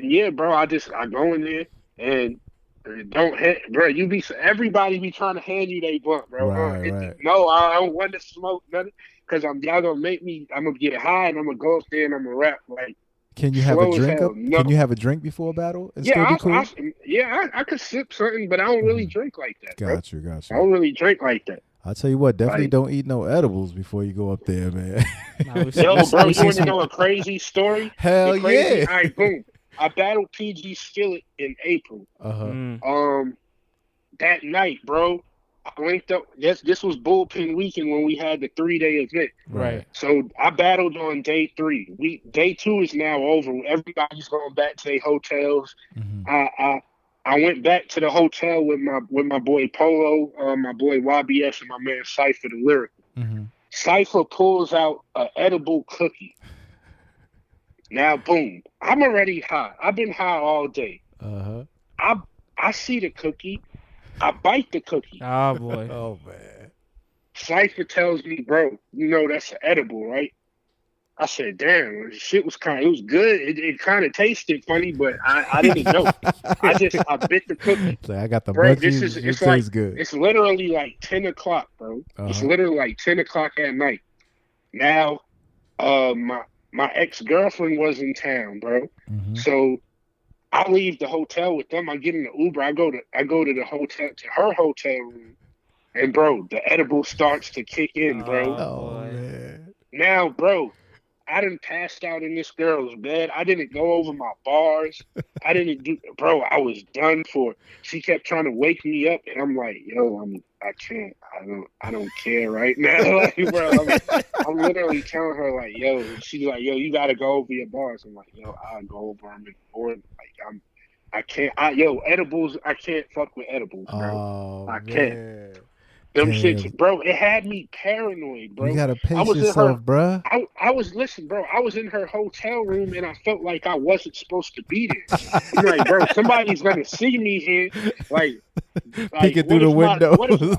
yeah, bro. I go in there and. Bro, everybody be trying to hand you they blunt, bro. Right. No, I don't want to smoke nothing because y'all gonna make me. I'm gonna get high and I'm gonna go up there and I'm gonna rap like. Can you have a drink? Can you have a drink before a battle and still be cool? I could sip something, but I don't really drink like that. Got you. I don't really drink like that. I'll tell you what, definitely don't eat no edibles before you go up there, man. Yo, bro, you want to know a crazy story? Hell yeah! All right, boom. I battled PG Skillet in April. That night, bro, I linked up. This was Bullpen weekend when we had the 3-day event. Right. So I battled on day 3. Day 2 is now over. Everybody's going back to their hotels. I went back to the hotel with my boy Polo, my boy YBS, and my man Cypher the Lyrical. Cypher pulls out an edible cookie. Now, boom, I'm already high. I've been high all day. I see the cookie. I bite the cookie. Oh boy. Oh man. Cypher tells me, bro, you know that's edible, right? I said, damn, shit it was good. It kind of tasted funny, but I didn't know. I bit the cookie. So I got the Bro, munchies. It it's like, tastes good. it's literally like 10 o'clock, bro. It's literally like 10 o'clock at night. Now, my ex-girlfriend was in town, bro. So I leave the hotel with them. I get in the Uber. I go to the hotel, to her hotel room. And bro, the edible starts to kick in, bro. Oh man. Now, bro, I done passed out in this girl's bed. I didn't go over my bars. I didn't do, bro. I was done for. She kept trying to wake me up, and I'm like, yo, I can't. I don't care right now, like, bro. I'm literally telling her like, yo. She's like, yo, you gotta go over your bars. I'm like, yo, I'll go over them in the morning. Like, I can't. Edibles. I can't fuck with edibles, bro. Oh, I can't. man. Them shits, bro. It had me paranoid, bro. You gotta pace yourself, bro. I was bro. I was in her hotel room, and I felt like I wasn't supposed to be there. I'm like, bro, somebody's gonna see me here, like peeking through the window.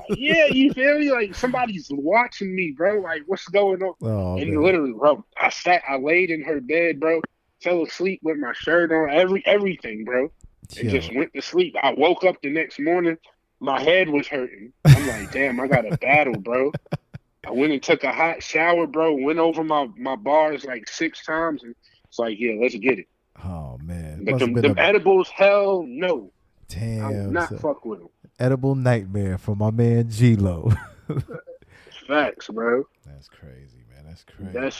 Yeah, you feel me? Like somebody's watching me, bro. Like, what's going on? Oh, and man. literally, bro, I laid in her bed, bro. Fell asleep with my shirt on, everything, bro. And just went to sleep. I woke up the next morning. My head was hurting. I'm like, damn, I got a battle, bro. I went and took a hot shower, bro. Went over my bars like 6 times. And it's like, yeah, let's get it. Oh, man. But them edibles, hell no. Damn. I'm not fuck with them. Edible nightmare for my man G-lowe. Facts, bro. That's crazy, man. That's crazy. That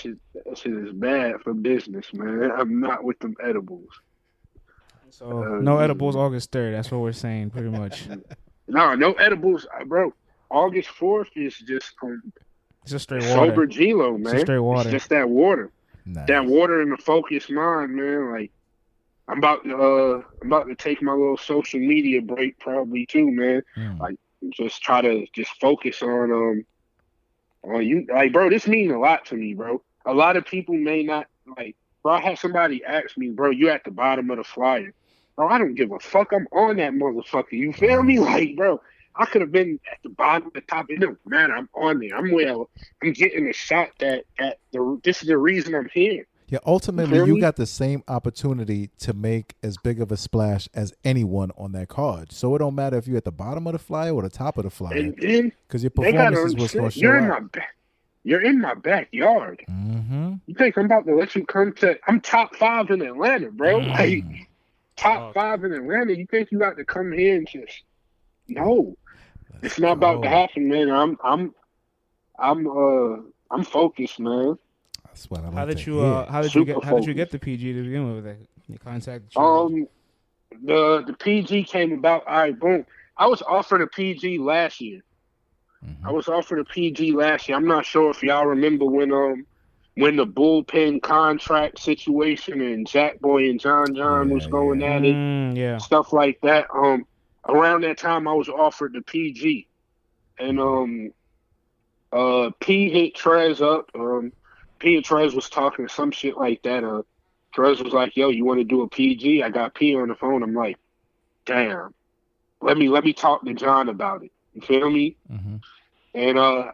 shit is bad for business, man. I'm not with them edibles. So no edibles August 3rd. That's what we're saying, pretty much. No edibles, bro. August 4th is just it's just straight water. Sober G-lowe, man. It's straight water. It's just that water. Nice. That water in the focused mind, man. Like I'm about to take my little social media break probably too, man. Like just try to just focus on you. Like, bro, this means a lot to me, bro. A lot of people may not like. Bro, I had somebody ask me, bro, you at the bottom of the flyer. Bro, I don't give a fuck. I'm on that motherfucker. You feel me? Like, bro, I could have been at the bottom, the top. It don't matter. I'm on there. I'm getting a shot this is the reason I'm here. Yeah, ultimately, you got the same opportunity to make as big of a splash as anyone on that card. So it don't matter if you're at the bottom of the flyer or the top of the flyer. Because your performance is what's going to show up. You're in my backyard. You think I'm about to let you come to... I'm top 5 in Atlanta, bro. Like, top 5 in Atlanta. You think you got to come here and just... No. It's not about to happen, man. I'm focused, man. That's what I like how did you get the PG to begin with? You contacted you? The PG came about. All right, boom. I was offered a PG last year. I was offered a PG last year. I'm not sure if y'all remember when the Bullpen contract situation and Jack Boy and John was going at it, stuff like that. Around that time, I was offered the PG, and P hit Trez up. P and Trez was talking some shit like that. Trez was like, "Yo, you want to do a PG?" I got P on the phone. I'm like, "Damn, let me talk to John about it." You feel me? And I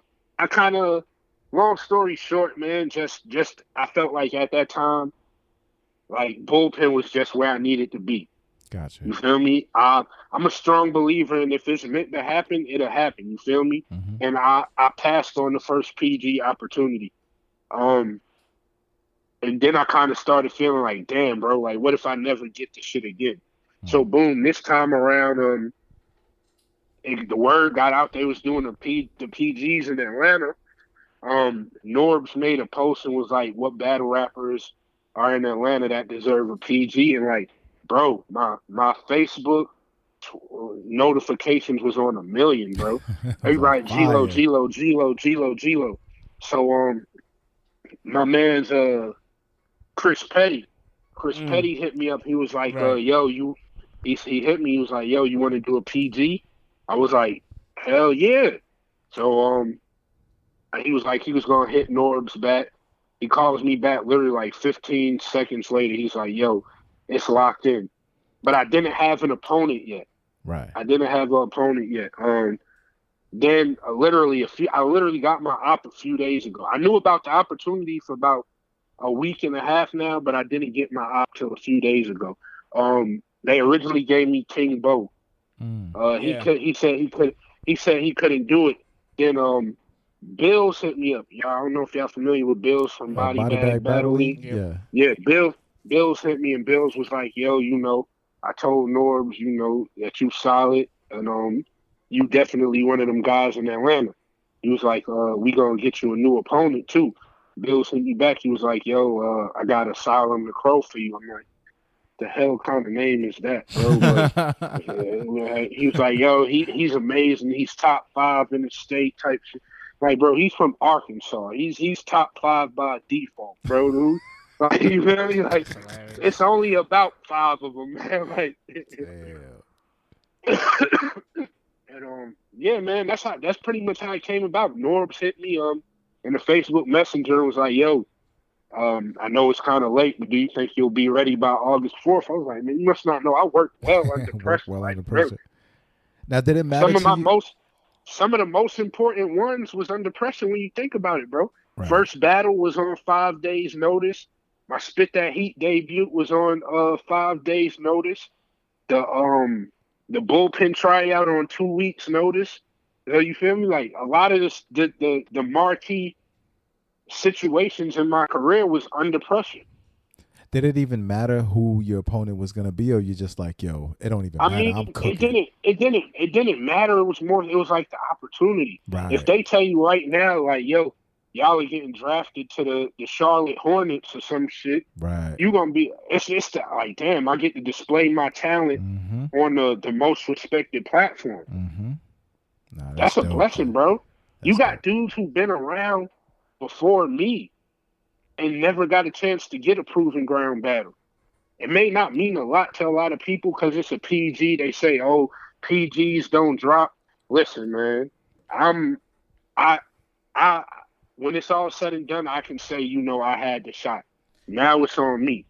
kind of, long story short, man, just I felt like at that time, like Bullpen was just where I needed to be. Gotcha. You feel me? I'm a strong believer, and if it's meant to happen, it'll happen. You feel me? And I passed on the first PG opportunity. And then I kind of started feeling like, damn, bro, like, what if I never get this shit again? So, boom, this time around, the word got out they was doing the PGs in Atlanta. Norbs made a post and was like, what battle rappers are in Atlanta that deserve a PG? And like, bro, my Facebook notifications was on 1 million, bro. Everybody, G-lowe. So, my man's Chris Petty hit me up. He was like, yo, he hit me. He was like, yo, you want to do a PG? I was like, hell yeah. So he was like, he was gonna hit Norbs back. He calls me back literally like 15 seconds later. He's like, yo, it's locked in. But I didn't have an opponent yet. Right. I didn't have an opponent yet. Then I literally got my op a few days ago. I knew about the opportunity for about a week and a half now, but I didn't get my op till a few days ago. They originally gave me King Bo. He said he couldn't do it. Then Bills hit me up. Y'all, I don't know if y'all familiar with Bills from Body Bag Battle League. Yeah. Yeah, Bills hit me, and Bills was like, yo, I told Norbs, that you solid, and you definitely one of them guys in Atlanta. He was like, we gonna get you a new opponent too. Bills hit me back. He was like, yo, I got Alsyum The Crow for you. I'm like, the hell kind of name is that, bro? But he was like, yo, he's amazing. He's top 5 in the state type shit. Like, bro, he's from Arkansas. He's top 5 by default, bro. Dude. Like, you really like, it's only about 5 of them, man. Like, and yeah, man, that's pretty much how it came about. Norbs hit me in the Facebook Messenger and was like, yo, I know it's kind of late, but do you think you'll be ready by August 4th? I was like, man, you must not know. I worked well under pressure. Under pressure. Now, did it matter some of the most important ones was under pressure when you think about it, bro. Right. First battle was on 5 days' notice. My Spit That Heat debut was on 5 days' notice. The bullpen tryout on 2 weeks' notice. You feel me? Like, a lot of this, the marquee situations in my career was under pressure. Did it even matter who your opponent was gonna be, or you just like, yo, it don't even matter? I'm cooking. It didn't matter. It was like the opportunity. Right. If they tell you right now, like, yo, y'all are getting drafted to the Charlotte Hornets or some shit, right? You gonna be it's like, damn, I get to display my talent on the most respected platform. That's a blessing, bro. You got dudes who've been around before me and never got a chance to get a proving ground battle. It may not mean a lot to a lot of people because it's a PG. They say, oh, PGs don't drop. Listen, man, when it's all said and done, I can say, I had the shot. Now it's on me.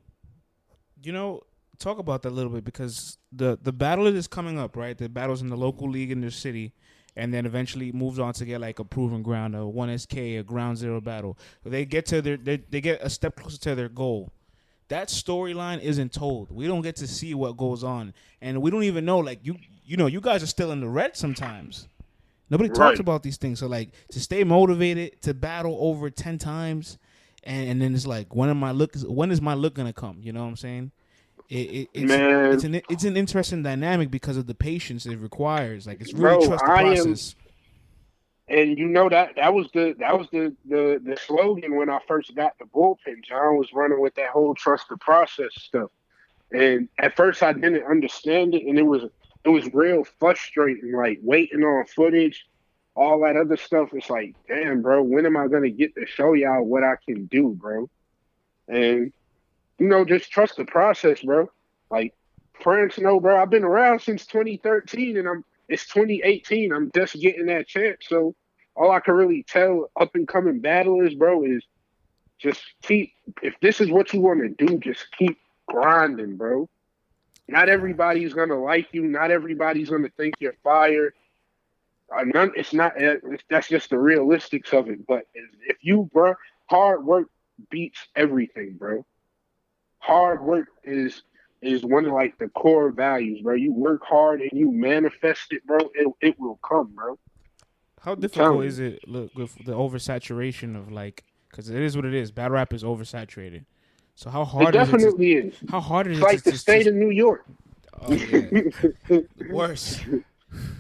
Talk about that a little bit, because the battle is coming up, right? The battle's in the local league in their city, and then eventually moves on to get like a proven ground, a 1SK, a ground zero battle. They get to they get a step closer to their goal. That storyline isn't told. We don't get to see what goes on, and we don't even know. Like you guys are still in the red sometimes. Nobody talks about these things. So like, to stay motivated, to battle over 10 times, and then it's like, when is my look gonna come? You know what I'm saying? It's an interesting dynamic because of the patience it requires. Like, it's really trust the process. And that was the slogan when I first got the bullpen. John was running with that whole trust the process stuff. And at first I didn't understand it, and it was real frustrating, like waiting on footage, all that other stuff. It's like, damn, bro, when am I gonna get to show y'all what I can do, bro? And just trust the process, bro. Like, friends know, bro, I've been around since 2013, and it's 2018. I'm just getting that chance. So all I can really tell up and coming battlers, bro, is just if this is what you want to do, just keep grinding, bro. Not everybody's gonna like you. Not everybody's gonna think you're fire. It's not. That's just the realistics of it. But if you, bro, hard work beats everything, bro. Hard work is one of like the core values, bro. You work hard and you manifest it, bro. It will come, bro. How difficult is it, look, with the oversaturation of, like, because it is what it is. Battle rap is oversaturated. So how hard is it? It definitely is. How hard is it? It's like the state of New York. Oh, yeah. Worse.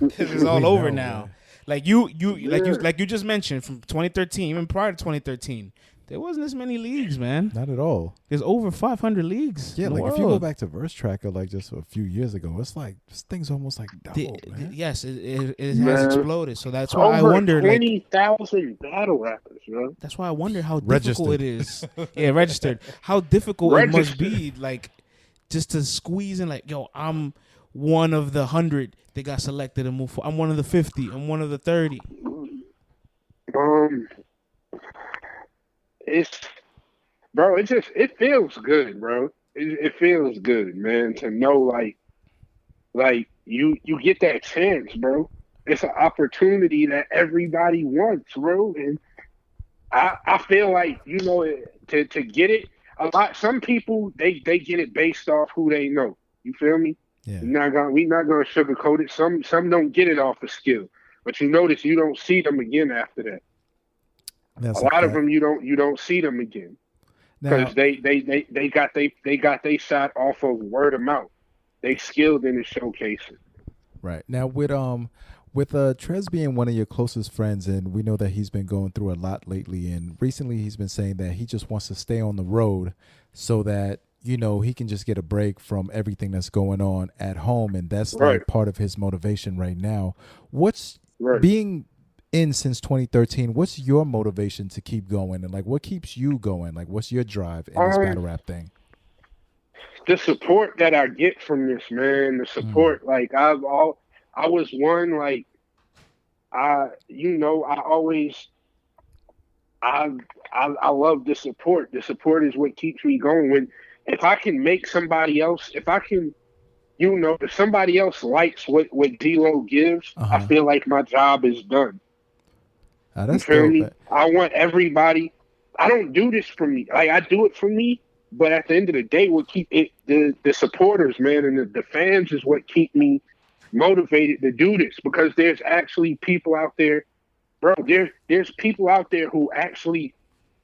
This is all over now. Like you just mentioned, from 2013, even prior to 2013, there wasn't as many leagues, man. Not at all. There's over 500 leagues. Yeah, in the like world. if you go back to Verse Tracker, like just a few years ago, it's like this thing's almost like double, man. Yes, it has exploded. So that's why I wonder, 20,000 battle rappers, bro. That's why I wonder how difficult it is. Yeah, registered. How difficult it must be, like, just to squeeze in, like, yo, I'm one of the 100 that got selected and moved forward. I'm one of the 50. I'm one of the 30. It feels good, bro. It feels good, man, to know like you get that chance, bro. It's an opportunity that everybody wants, bro. And I feel like, to get it, some people they get it based off who they know. You feel me? Yeah. We not gonna sugarcoat it. Some don't get it off of skill, but you notice you don't see them again after that. That's a lot of them you don't see them again because they got they shot off of word of mouth. They skilled in the showcasing. Right. Now with Trez being one of your closest friends, and we know that he's been going through a lot lately, and recently he's been saying that he just wants to stay on the road so that, he can just get a break from everything that's going on at home, and that's like part of his motivation right now. What's being in since 2013, what's your motivation to keep going, and like what keeps you going? Like what's your drive in this battle rap thing? The support that I get from this, man, the support, like I was one, like I love the support. The support is what keeps me going. If I can make somebody else, if somebody else likes what G-lowe gives, I feel like my job is done. That's you feel dope, me? man. I want everybody. I don't do this for me. Like I do it for me, but at the end of the day, what keep it the supporters, man, and the fans is what keep me motivated to do this, because there's actually people out there, bro. There's people out there who actually,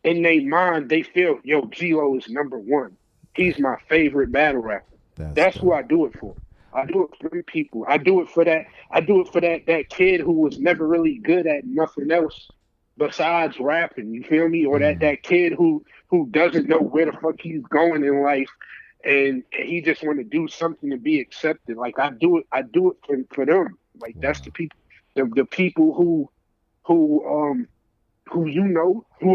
in their mind, they feel, yo, G-lowe is number one. He's my favorite battle rapper. That's who I do it for. I do it for people. I do it for that. I do it for that kid who was never really good at nothing else besides rapping. You feel me? Or that kid who doesn't know where the fuck he's going in life, and he just want to do something to be accepted. Like I do it for them. Like that's the people, the people who who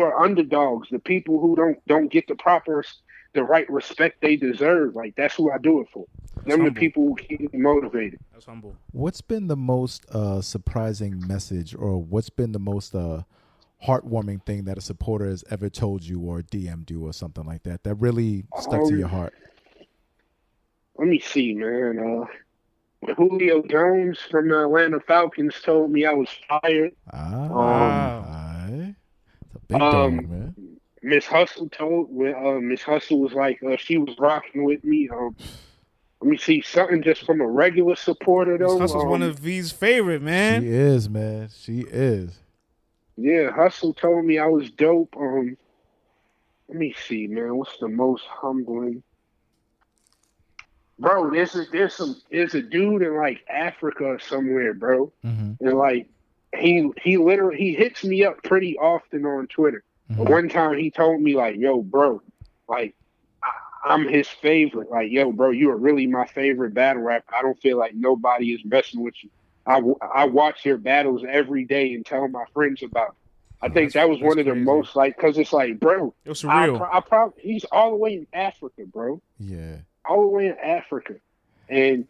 are underdogs, the people who don't get the right respect they deserve. Like that's who I do it for. Them the people who keep me motivated. That's humble. What's been the most surprising message, or what's been the most heartwarming thing that a supporter has ever told you or DM'd you or something like that really stuck to your heart? Let me see, man. When Julio Jones from the Atlanta Falcons told me I was fired. It's a big dog, man. Miss Hustle Miss Hustle was like, she was rocking with me. Let me see something just from a regular supporter though. Miss Hustle's one of V's favorite, man. She is, man. She is. Yeah, Hustle told me I was dope. Let me see, man. What's the most humbling? Bro, there's a dude in like Africa or somewhere, bro. And like he hits me up pretty often on Twitter. But one time he told me like, yo, bro, like I'm his favorite. Like, yo, bro, you are really my favorite battle rapper. I don't feel like nobody is messing with you. I watch your battles every day and tell my friends about it. I think that was one of the most, like, because it's like, bro, it was surreal. He's all the way in Africa, bro. Yeah. All the way in Africa. And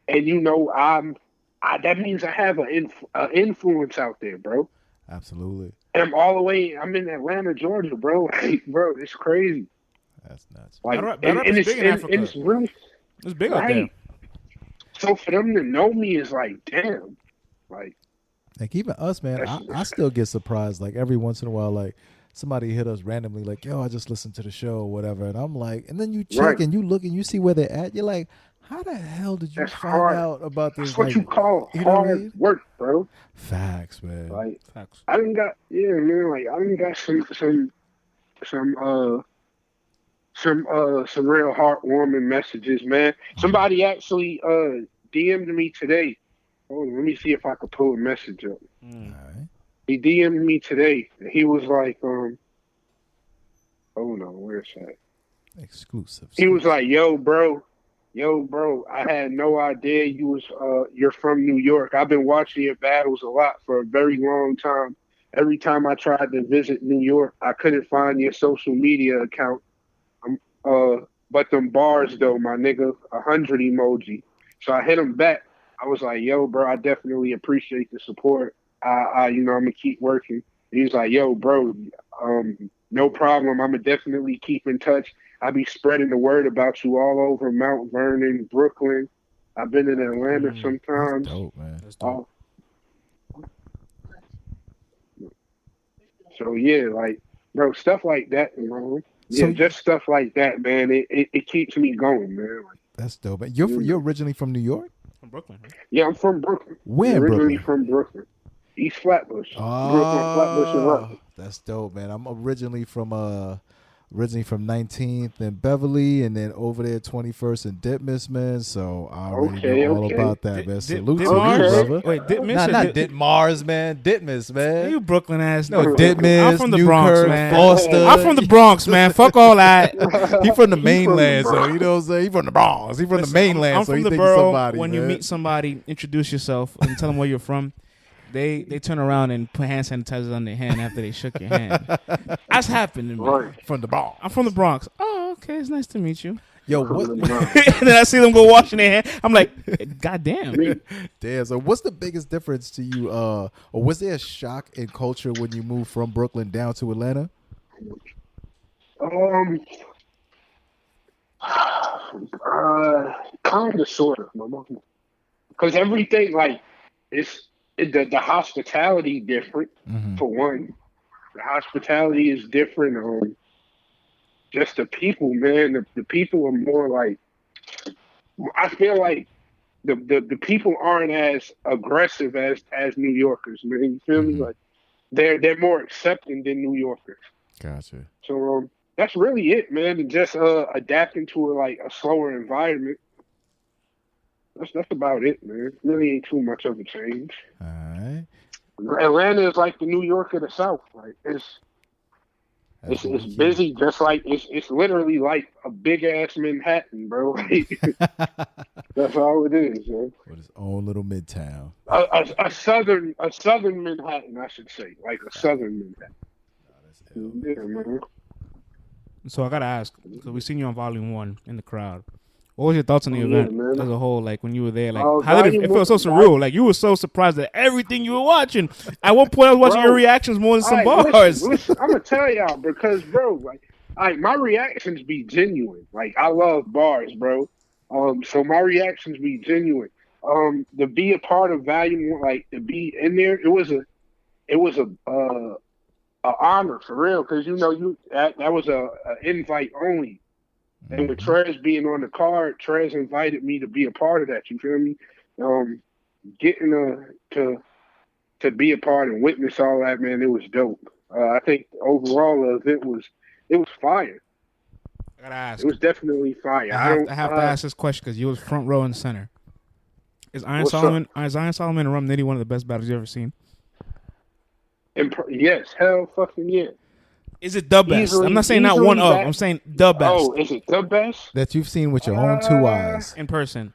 that means I have an influence out there, bro. Absolutely. And I'm in Atlanta, Georgia, bro. Like, bro, it's crazy. That's nuts. Like, it's big in Africa. It's really, it's big out there. So for them to know me is like, damn. Like even us, man, I still get surprised. Like every once in a while, like somebody hit us randomly, like, yo, I just listened to the show or whatever. And I'm like, and then you check and you look and you see where they're at. You're like, how the hell did you find out about this? That's what you call hard work, bro. Facts, man. Like, facts. I done got some real heartwarming messages, man. Somebody actually DM'd me today. Hold on, let me see if I could pull a message up. All right. He DM'd me today. He was like, hold on, where's that? Exclusive. He was like, yo, bro, I had no idea you're from New York. I've been watching your battles a lot for a very long time. Every time I tried to visit New York, I couldn't find your social media account. But them bars though, my nigga, 100 emoji. So I hit him back. I was like, yo, bro, I definitely appreciate the support. I'm gonna keep working. He's like, yo, bro, no problem. I'm gonna definitely keep in touch. I be spreading the word about you all over Mount Vernon, Brooklyn. I've been in Atlanta sometimes. That's dope, man. That's dope. So yeah, like, bro, stuff like that, you know. Yeah, So- just stuff like that, man. It keeps me going, man. Like, That's dope. Man. You're originally from New York? From Brooklyn. Right? yeah, I'm from Brooklyn. Where in Originally Brooklyn? from Brooklyn, East Flatbush. Grew up on Flatbush and Rutland. That's dope, man. I'm originally from 19th and Beverly, and then over there 21st and Ditmas, man. So I already know all about that, man. Salute to you, brother. Wait, Ditmas? Not Ditmars, man. Ditmas, man. You Brooklyn ass. No, nigga. Ditmas, I'm from the Newkirk, Bronx, man. Foster. I'm from the Bronx, man. Fuck all that. He from the mainland, so you know what I'm saying? He from the Bronx. He from the mainland, I'm so from he the think borough. he's somebody, When man. you meet somebody, introduce yourself and tell them where you're from. They turn around and put hand sanitizer on their hand after they shook your hand. That's happened to me. Right. From the Bronx. I'm from the Bronx. Oh, okay. It's nice to meet you. Yo, what? And then I see them go washing their hand. I'm like, God damn. Damn. So, what's the biggest difference to you? Or was there a shock in culture when you moved from Brooklyn down to Atlanta? Kind of, sort of, because everything like the hospitality different for one. The hospitality is different. Just the people, man. The people are more like. I feel like the people aren't as aggressive as New Yorkers, man. You feel me? Like they're more accepting than New Yorkers. Gotcha. So that's really it, man. And just adapting to a slower environment. That's about it, man. Really ain't too much of a change. All right. Atlanta is like the New York of the South. Like it's busy, just like it's literally like a big ass Manhattan, bro. That's all it is, man. With its own little midtown. A southern Manhattan, I should say, like a southern Manhattan. Yeah, man. So I gotta ask, because we seen you on Volume 1 in the crowd. What was your thoughts on the event man. as a whole? Like when you were there, like how Volume did it feel? So surreal. Like you were so surprised at everything you were watching. At one point, I was watching your reactions more than some bars. Listen, I'm gonna tell y'all because, bro, like my reactions be genuine. Like I love bars, bro. So my reactions be genuine. To be a part of Volume 1, like to be in there, it was a honor for real, because you know that was a invite only. And with Trez being on the card, Trez invited me to be a part of that. You feel me? Getting to be a part and witness all that, man, it was dope. I think overall the event was fire. I gotta ask. It was definitely fire. I have to ask this question because you was front row and center. Is Iron Solomon and Rum Nitty one of the best battles you ever seen? Yes, hell fucking yeah. Is it the best? I'm not saying not one of. I'm saying the best. Oh, is it the best? That you've seen with your own two eyes. In person.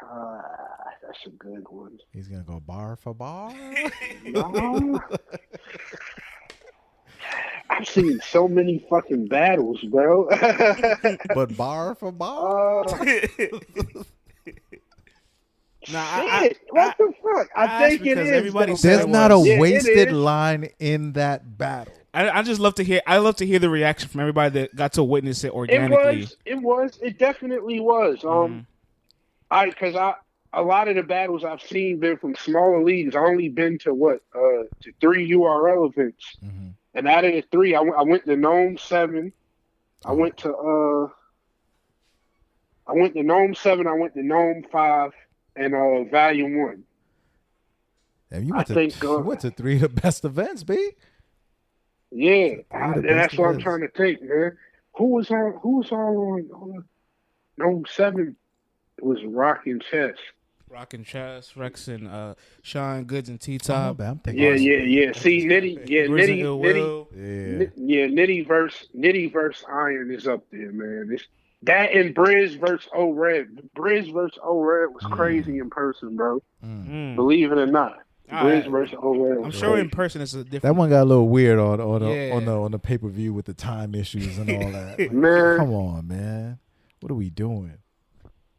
That's a good one. He's going to go bar for bar. I've seen so many fucking battles, bro. But bar for bar? What the fuck? I think it is. Everybody There's not a wasted line in that battle. I just love to hear. I love to hear the reaction from everybody that got to witness it organically. It definitely was. A lot of the battles I've seen been from smaller leagues. I only been to to 3 URL events, and out of the 3, I went to Gnome 7. I went to Gnome 7. I went to Gnome 5. And Volume 1. And you went to 3 of the best events, B. Yeah, and that's what I'm trying to think, man. Who was on Gnome 7? It was Rockin' Chess. Rockin' Chess, Rex and Sean Goods and T-Top. Yeah. See, Nitty verse Iron is up there, man. That and Briz versus O-Red. Briz versus O-Red was crazy in person, bro. Believe it or not. Briz versus O-Red. I'm sure in person it's a different. That one got a little weird on the pay-per-view with the time issues and all that. Like, man, come on, man. What are we doing?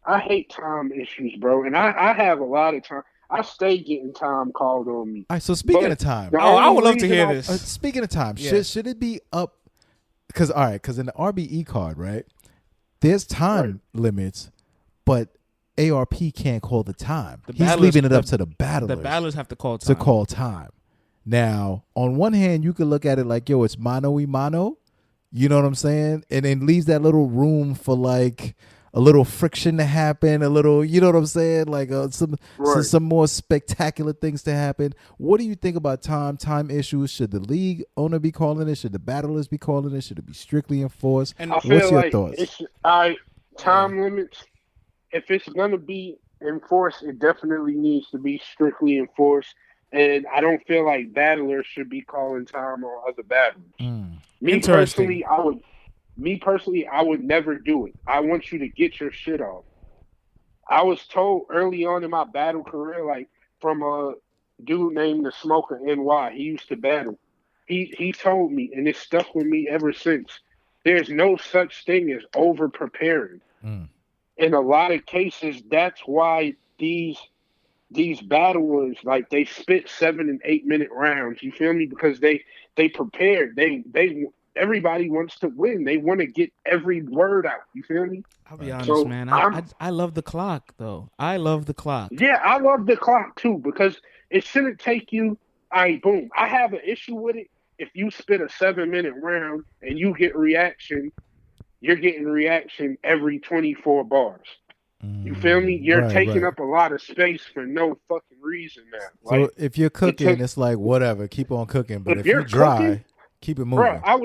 I hate time issues, bro. And I have a lot of time. I stay getting time called on me. All right, so speaking of time. I would love to hear this. Speaking of time, Yeah. should it be up? Because in the RBE card, right? there's time limits, but ARP can't call the time. The He's battlers- leaving it up to the battlers. The battlers have to call time. to call time. Now, on one hand, you could look at it like, yo, it's mano y mano. You know what I'm saying? And it leaves that little room for like a little friction to happen, a little, you know what I'm saying? Like some more spectacular things to happen. What do you think about time issues? Should the league owner be calling it? Should the battlers be calling it? Should it be strictly enforced? And I feel what's your like thoughts? Time limits. If it's gonna be enforced, it definitely needs to be strictly enforced. And I don't feel like battlers should be calling time on other battlers. Me personally, I would never do it. I want you to get your shit off. I was told early on in my battle career, like from a dude named the Smoker NY, he used to battle. He told me, and it's stuck with me ever since. There's no such thing as over preparing. In a lot of cases, that's why these battlers, like, they spit 7 and 8 minute rounds. You feel me? Because they prepared. They everybody wants to win. They want to get every word out. You feel me? I'll be honest, man. I love the clock, though. I love the clock. Yeah, I love the clock too, because it shouldn't take you. All right, boom. I have an issue with it. If you spit a 7-minute round and you get reaction, you're getting reaction every 24 bars. You feel me? You're taking up a lot of space for no fucking reason now. Like, so if you're cooking, it's like whatever, keep on cooking. But if you're dry, cooking, keep it moving. Bro, I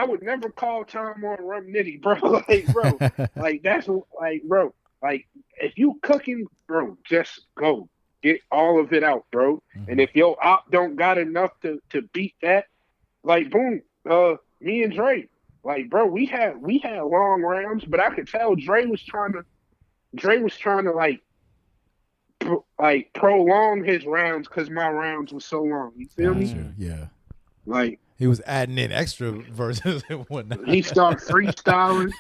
would never call time on Rum Nitty, bro. Like, bro, like that's like, bro, like if you cooking, bro, just go get all of it out, bro. And if your op don't got enough to beat that, like, boom, me and Dre, like, bro, we had long rounds, but I could tell Dre was trying to like prolong his rounds because my rounds were so long. You feel me? Yeah. Like, he was adding in extra verses and whatnot. He started freestyling,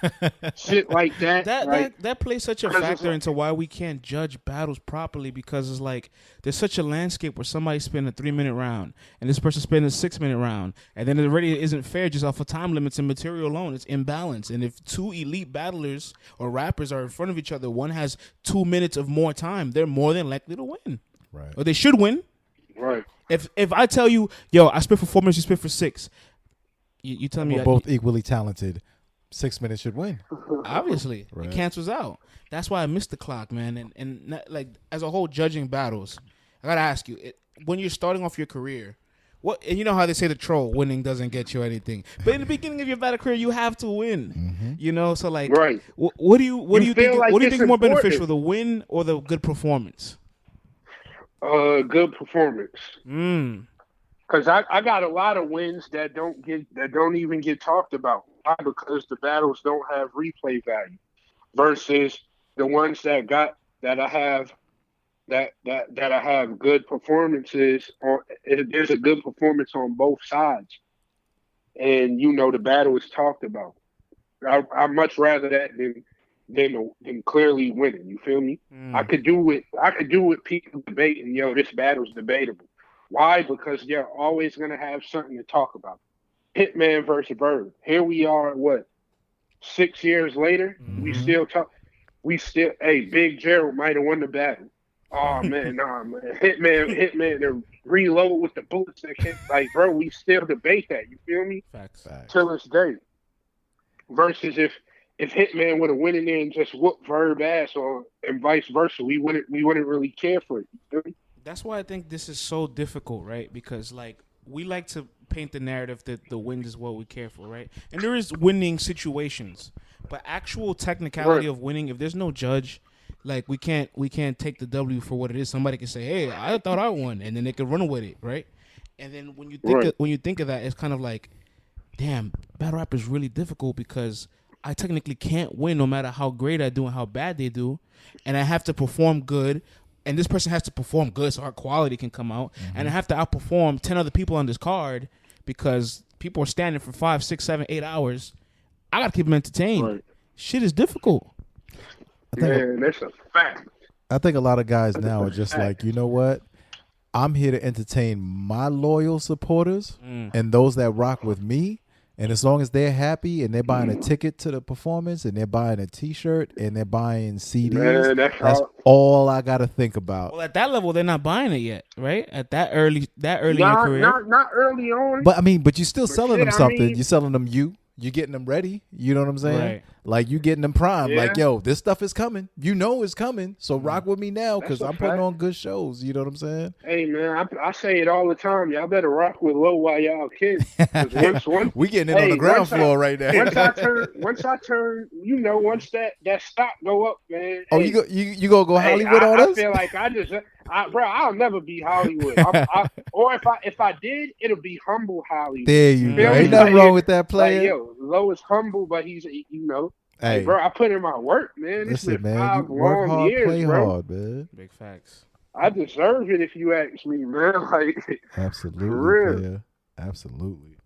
shit like that. That plays such a factor into why we can't judge battles properly, because it's like there's such a landscape where somebody's spinning a 3-minute round and this person's spinning a 6-minute round, and then it already isn't fair just off of time limits and material alone. It's imbalanced. And if two elite battlers or rappers are in front of each other, one has 2 minutes of more time, they're more than likely to win. Right. Or they should win. Right. If I tell you, yo, I spit for 4 minutes, you spit for 6, you tell me we're both equally talented, 6 minutes should win. Obviously, right. It cancels out. That's why I miss the clock, man. And not, like, as a whole, judging battles, I gotta ask you, when you're starting off your career, and you know how they say the troll, winning doesn't get you anything, but in the beginning of your battle career, you have to win. You know, so like, right. What do you think is more beneficial, the win or the good performance? Good performance. Because I got a lot of wins that don't even get talked about. Why? Because the battles don't have replay value, versus the ones that I have good performances on. There's a good performance on both sides, and the battle is talked about. I much rather that than clearly winning. You feel me? I could do with people debating, this battle's debatable. Why? Because they're always gonna have something to talk about. Hitman versus Bird. Here we are, 6 years later? We still talk. Big Gerald might have won the battle. Oh man, nah, man. Hitman to reload with the bullets that hit. Like, bro, we still debate that. You feel me? Facts. Till this day. Versus if Hitman would have went in there and just whooped Verb ass, and vice versa, we wouldn't really care for it. You feel me? That's why I think this is so difficult, right? Because, like, we like to paint the narrative that the win is what we care for, right? And there is winning situations, but actual technicality of winning, if there's no judge, like, we can't take the W for what it is. Somebody can say, "Hey, I thought I won," and then they can run with it, right? And then when you think of that, it's kind of like, damn, battle rap is really difficult because I technically can't win no matter how great I do and how bad they do, and I have to perform good. And this person has to perform good so our quality can come out. And I have to outperform 10 other people on this card because people are standing for 5, 6, 7, 8 hours. I got to keep them entertained. Right. Shit is difficult. Man, that's a fact. I think a lot of guys now are just like, you know what? I'm here to entertain my loyal supporters and those that rock with me. And as long as they're happy and they're buying a ticket to the performance and they're buying a T-shirt and they're buying CDs, Man, that's all I got to think about. Well, at that level, they're not buying it yet, right? At that early in your career. Not early on. But I mean, you're still selling them something. I mean, you're selling them you're getting them ready. You know what I'm saying? Right. Like you getting them primed. Yeah. Like, yo, this stuff is coming. You know it's coming. So rock with me now because I'm putting on good shows. You know what I'm saying? Hey man, I say it all the time. Y'all better rock with Low while y'all kids. Once we getting in on the ground floor right now. once I turn, you know, once that stock go up, man. Oh, hey, you gonna go Hollywood on us? I feel like I'll never be Hollywood. Or if I did, it'll be humble Hollywood. There you go. Ain't nothing wrong with that player. Like, yo, Low is humble, but he's Hey, bro, I put in my work, man. Listen, man, you work hard, years, play bro. hard, man. Big facts. I deserve it if you ask me, man. Like, Absolutely, for real. player. Absolutely.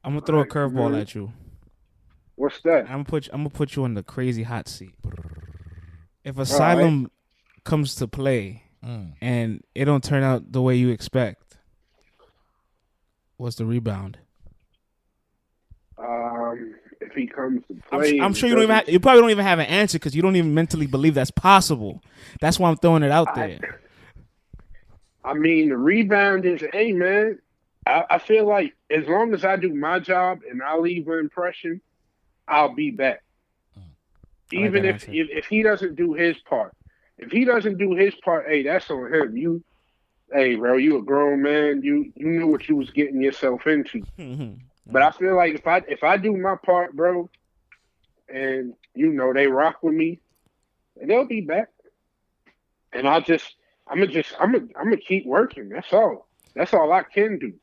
I'm gonna throw a curveball at you. What's that? I'm gonna put you on the crazy hot seat. If Asylum comes to play and it don't turn out the way you expect, what's the rebound? If he comes to play, I'm sure you probably don't even have an answer because you don't even mentally believe that's possible. That's why I'm throwing it out there. I mean, the rebound is, hey, man, I feel like as long as I do my job and I leave an impression, I'll be back. Even if he doesn't do his part. If he doesn't do his part, hey, that's on him. Hey, bro, you a grown man. You knew what you was getting yourself into. But I feel like if I do my part, bro, and they rock with me, they'll be back. And I'm gonna keep working. That's all. That's all I can do.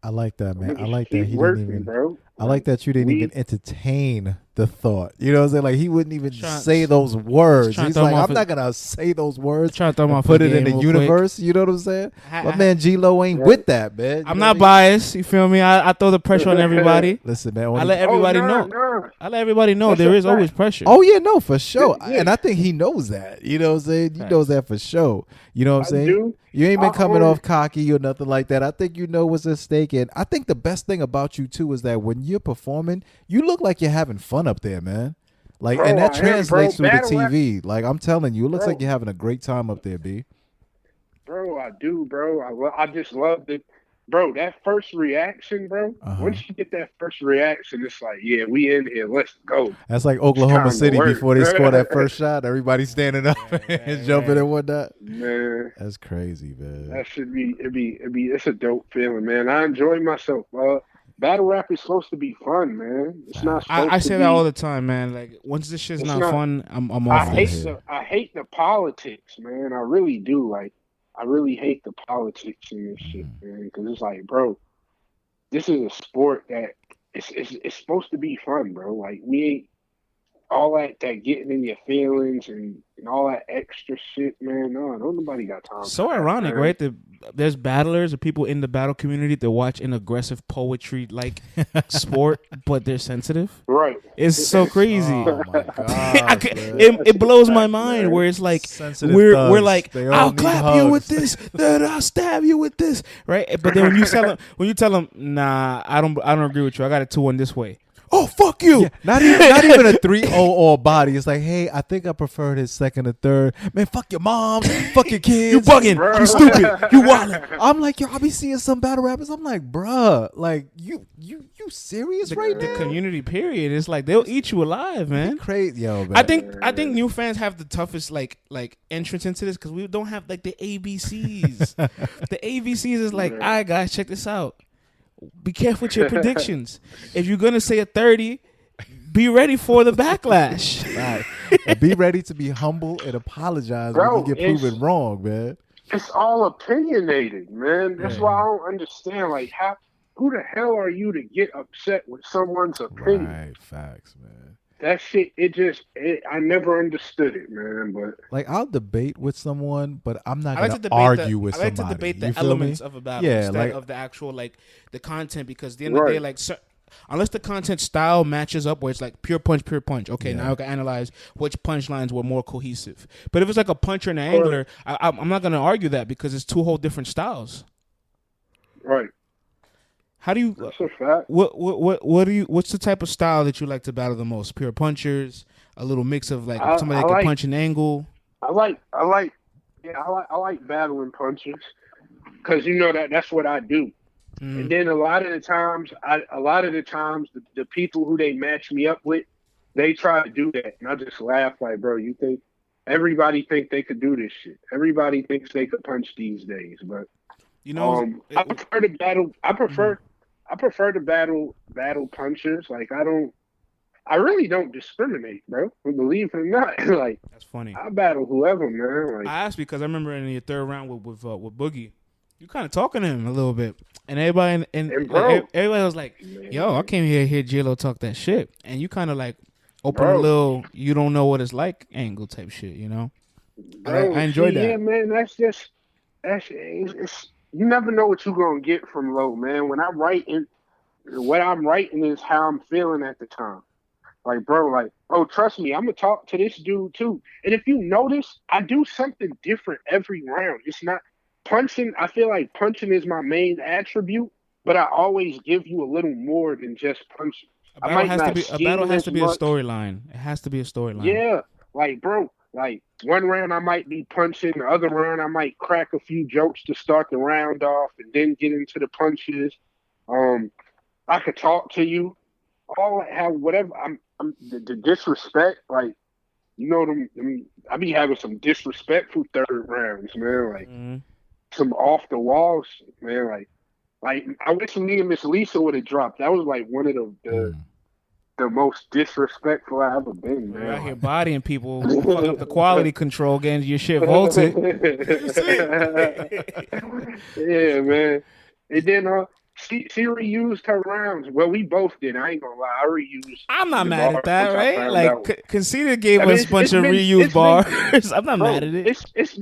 I like that, man. I like that. Bro. I like that you didn't even entertain the thought. You know what I'm saying? Like he wouldn't even say those words. He's like, I'm not gonna say those words. Trying to throw and put it in the universe. Quick. You know what I'm saying? My man G-lowe ain't with that, man. I'm not biased. You feel me? I throw the pressure on everybody. Listen, man. I let everybody know. I let everybody know there is always pressure. Oh yeah, no, for sure. Yeah. And I think he knows that. You know what I'm saying? He knows that for sure. You know what I'm saying? Do. You ain't been coming off cocky or nothing like that. I think you know what's at stake. And I think the best thing about you too is that when you're performing, you look like you're having fun up there, man. Like, bro, and that translates through the TV. Like, I'm telling you, it looks like you're having a great time up there, B. Bro, I do, bro. I just love it. Bro, that first reaction, bro. Once you get that first reaction, it's like, yeah, we in here. Let's go. That's like Oklahoma City before they score that first shot. Everybody standing up and jumping and whatnot. Man, that's crazy, man. That should be. It's a dope feeling, man. I enjoy myself. Battle rap is supposed to be fun, man. It's not. I say that all the time, man. Like once this shit's not fun, I'm off. I hate the politics, man. I really do. Like, I really hate the politics in this shit, man. Because it's like, bro, this is a sport that it's supposed to be fun, bro. Like we ain't all that getting in your feelings and all that extra shit, man. No, nobody got time. So ironic, right? There's battlers or people in the battle community that watch an aggressive poetry like sport, but they're sensitive. Right. It's so crazy. Oh my God, it blows my mind. Where it's like we're like, I'll clap you with this, then I'll stab you with this, right? But then when you tell them, nah, I don't agree with you. I got a 2-1 this way. Oh, fuck you. Yeah, not even a 3-0 or body. It's like, hey, I think I preferred his second or third. Man, fuck your mom. Fuck your kids. You bugging. Bro. You stupid. You wildin'. I'm like, yo, I be seeing some battle rappers. I'm like, bruh, like, you serious right now? The community, period. It's like, they'll eat you alive, man. Crazy. Yo, man. I think new fans have the toughest, like entrance into this because we don't have, like, the ABCs. The ABCs is like, all right, guys, check this out. Be careful with your predictions. If you're going to say a 30, be ready for the backlash. Right. Be ready to be humble and apologize when you get proven wrong, man. It's all opinionated, man. That's why I don't understand. Like, who the hell are you to get upset with someone's opinion? Right, facts, man. That shit, I never understood it, man. But like, I'll debate with someone, but I'm not going to argue with somebody. I like to debate the elements of a battle instead of the actual, like, the content, because at the end of the day, like, unless the content style matches up where it's like pure punch. Okay, now I can analyze which punchlines were more cohesive. But if it's like a puncher and an angler, I'm not going to argue that because it's two whole different styles. Right. How do you? That's a fact. What do you? What's the type of style that you like to battle the most? Pure punchers, a little mix of like somebody that can punch an angle. I like battling punchers because that's what I do. And then a lot of the times, the people who they match me up with, they try to do that, and I just laugh like, bro, you think everybody think they could do this shit? Everybody thinks they could punch these days, but I prefer to battle. I prefer to battle punchers. Like I really don't discriminate, bro. Believe it or not, like that's funny. I battle whoever, man. Like, I asked because I remember in your third round with Boogie, you kind of talking to him a little bit, and everybody everybody was like, "Yo, I came here to hear G-lowe talk that shit," and you kind of like open a little, you don't know what it's like angle type shit, you know. Bro, I enjoyed that. Yeah, man. It's you never know what you're gonna get from Low, man. When I'm writing, what I'm writing is how I'm feeling at the time. Like, bro, like, oh, trust me, I'm gonna talk to this dude too. And if you notice, I do something different every round. It's not punching. I feel like punching is my main attribute, but I always give you a little more than just punching. A battle has to be a storyline. It has to be a storyline. Yeah, like, bro, like one round I might be punching, the other round I might crack a few jokes to start the round off, and then get into the punches. I could talk to you, all how whatever. I'm the disrespect, like, I be having some disrespectful third rounds, man. Like some off the walls, man. Like I wish me and Miss Lisa would have dropped. That was like one of the most disrespectful I ever been, man. You're out here bodying people, fuck up the quality control, getting your shit vaulted. Yeah, man. And then she reused her rounds. Well, we both did. I ain't gonna lie. I reused. I'm not mad at that, right? Like, Conceited gave us a bunch of reused bars. I'm not mad at it. It's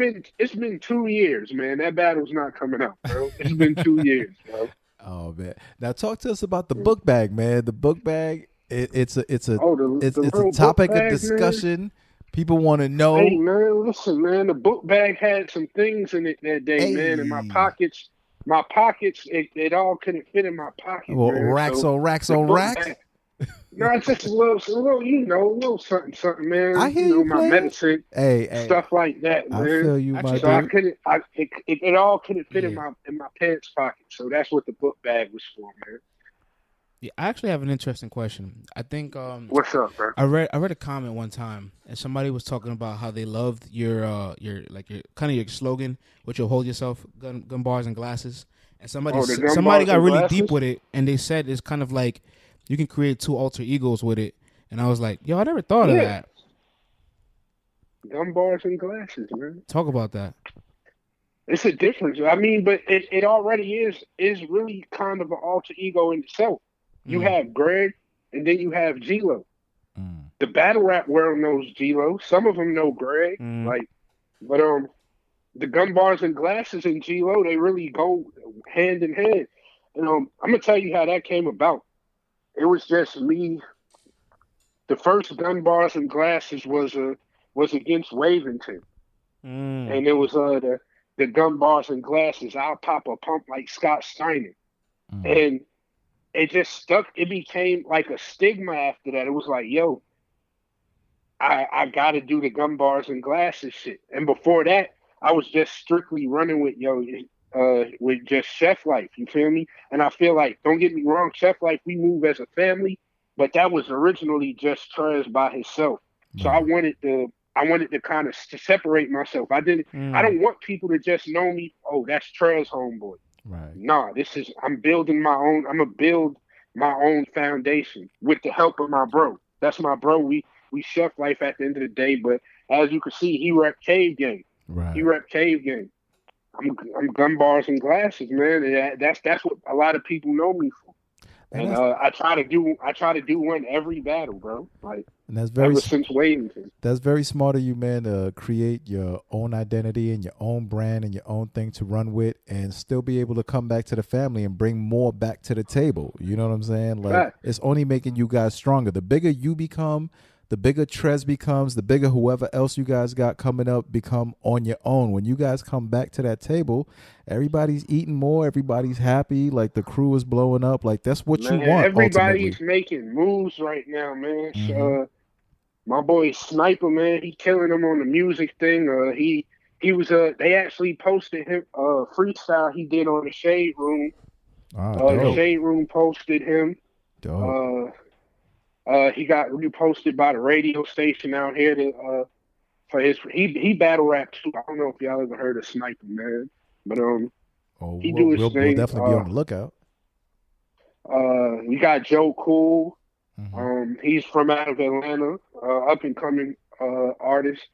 been 2 years, man. That battle's not coming out, bro. It's been 2 years, bro. Oh man. Now talk to us about the book bag, man. The book bag. It's a topic of discussion. Man. People want to know. Hey man, listen, man. The book bag had some things in it that day, man. In my pockets, it all couldn't fit in my pocket. Well, man. racks on racks on racks. No, it's just a little, a little something, man. I hear you, my medicine, hey, stuff like that, man. I feel you, my so I couldn't. It all couldn't fit in my pants pocket. So that's what the book bag was for, man. Yeah, I actually have an interesting question. I think what's up, bro? I read a comment one time, and somebody was talking about how they loved your kind of your slogan, which you'll hold yourself, gun bars and glasses. And somebody got really deep with it, and they said it's kind of like you can create two alter egos with it. And I was like, yo, I never thought of that. Gun bars and glasses, man. Talk about that. It's a difference. I mean, but it already is really kind of an alter ego in itself. You have Greg, and then you have G-lowe. The battle rap world knows G-lowe. Some of them know Greg, but the gun bars and glasses and G-lowe, they really go hand in hand. And I'm gonna tell you how that came about. It was just me. The first gun bars and glasses was against Wavington, and it was the gun bars and glasses. I'll pop a pump like Scott Steiner, and it just stuck. It became like a stigma after that. It was like, yo, I got to do the gun bars and glasses shit. And before that, I was just strictly running with with just Chef Life. You feel me? And I feel like, don't get me wrong, Chef Life, we move as a family, but that was originally just Trez by himself. So I wanted to kind of separate myself. I don't want people to just know me. Oh, that's Trez homeboy. Right. Nah, I'm building my own. I'm gonna build my own foundation with the help of my bro. That's my bro. We Chef Life at the end of the day. But as you can see, he rep Cave Game. Right. He rep Cave Game. I'm gun bars and glasses, man. And that's what a lot of people know me for. And I try to do one every battle, bro. Like, and that's very ever since Wavington. That's very smart of you, man, to create your own identity and your own brand and your own thing to run with, and still be able to come back to the family and bring more back to the table. You know what I'm saying? Like, It's only making you guys stronger. The bigger you become, the bigger Trez becomes, the bigger whoever else you guys got coming up become on your own. When you guys come back to that table, everybody's eating more, everybody's happy, like the crew is blowing up. Like that's what you want everybody's ultimately. making moves right now, man. Mm-hmm. My boy Sniper, man, he killing them on the music thing. He was they actually posted him freestyle he did on the Shade Room. The Shade Room posted him. Dope. He got reposted by the radio station out here for his he battle rap too. I don't know if y'all ever heard of Sniper, man, but he do his thing. We'll definitely be on the lookout. We got Joe Cool. Mm-hmm. He's from out of Atlanta, up and coming artist.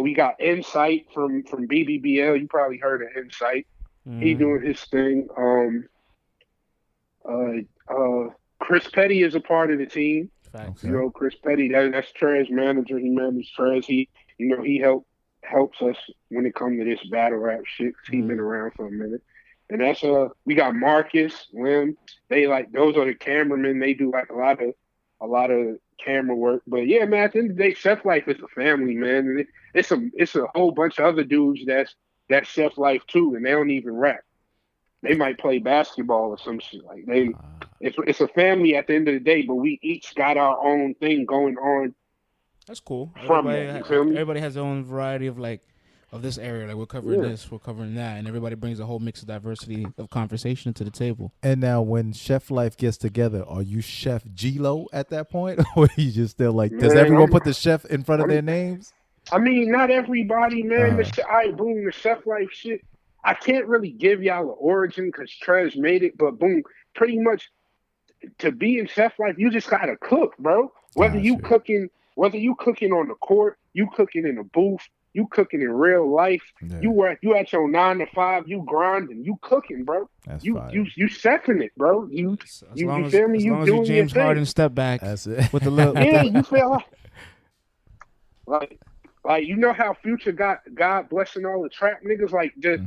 We got Insight from BBBL. You probably heard of Insight. Mm-hmm. He doing his thing. Chris Petty is a part of the team. Facts. You know, Chris Petty, that's Trez manager. He manages Trez. He helps us when it comes to this battle rap shit. He's been around for a minute. And that's we got Marcus, Lim. They those are the cameramen. They do like a lot of camera work. But yeah, man, at the end of the day, Chef Life is a family, man. And it's a whole bunch of other dudes that's Chef Life too, and they don't even rap. They might play basketball or some shit. Like it's a family at the end of the day, but we each got our own thing going on. That's cool. Everybody has their own variety of this area. Like we're covering this, we're covering that, and everybody brings a whole mix of diversity of conversation to the table. And now, when Chef Life gets together, are you Chef G-lowe at that point, or are you just still like? Does everyone put the chef in front of their names? I mean, not everybody, man. The Chef Life shit. I can't really give y'all an origin because Trez made it, but boom, pretty much to be in Chef Life, you just gotta cook, bro. Whether you cooking on the court, you cooking in a booth, you cooking in real life, you at your 9 to 5, you grinding, you cooking, bro. That's you chefing it, bro. You feel me? As long as you James Harden step back That's it. with the little you feel like you know how Future got God blessing all the trap niggas, like the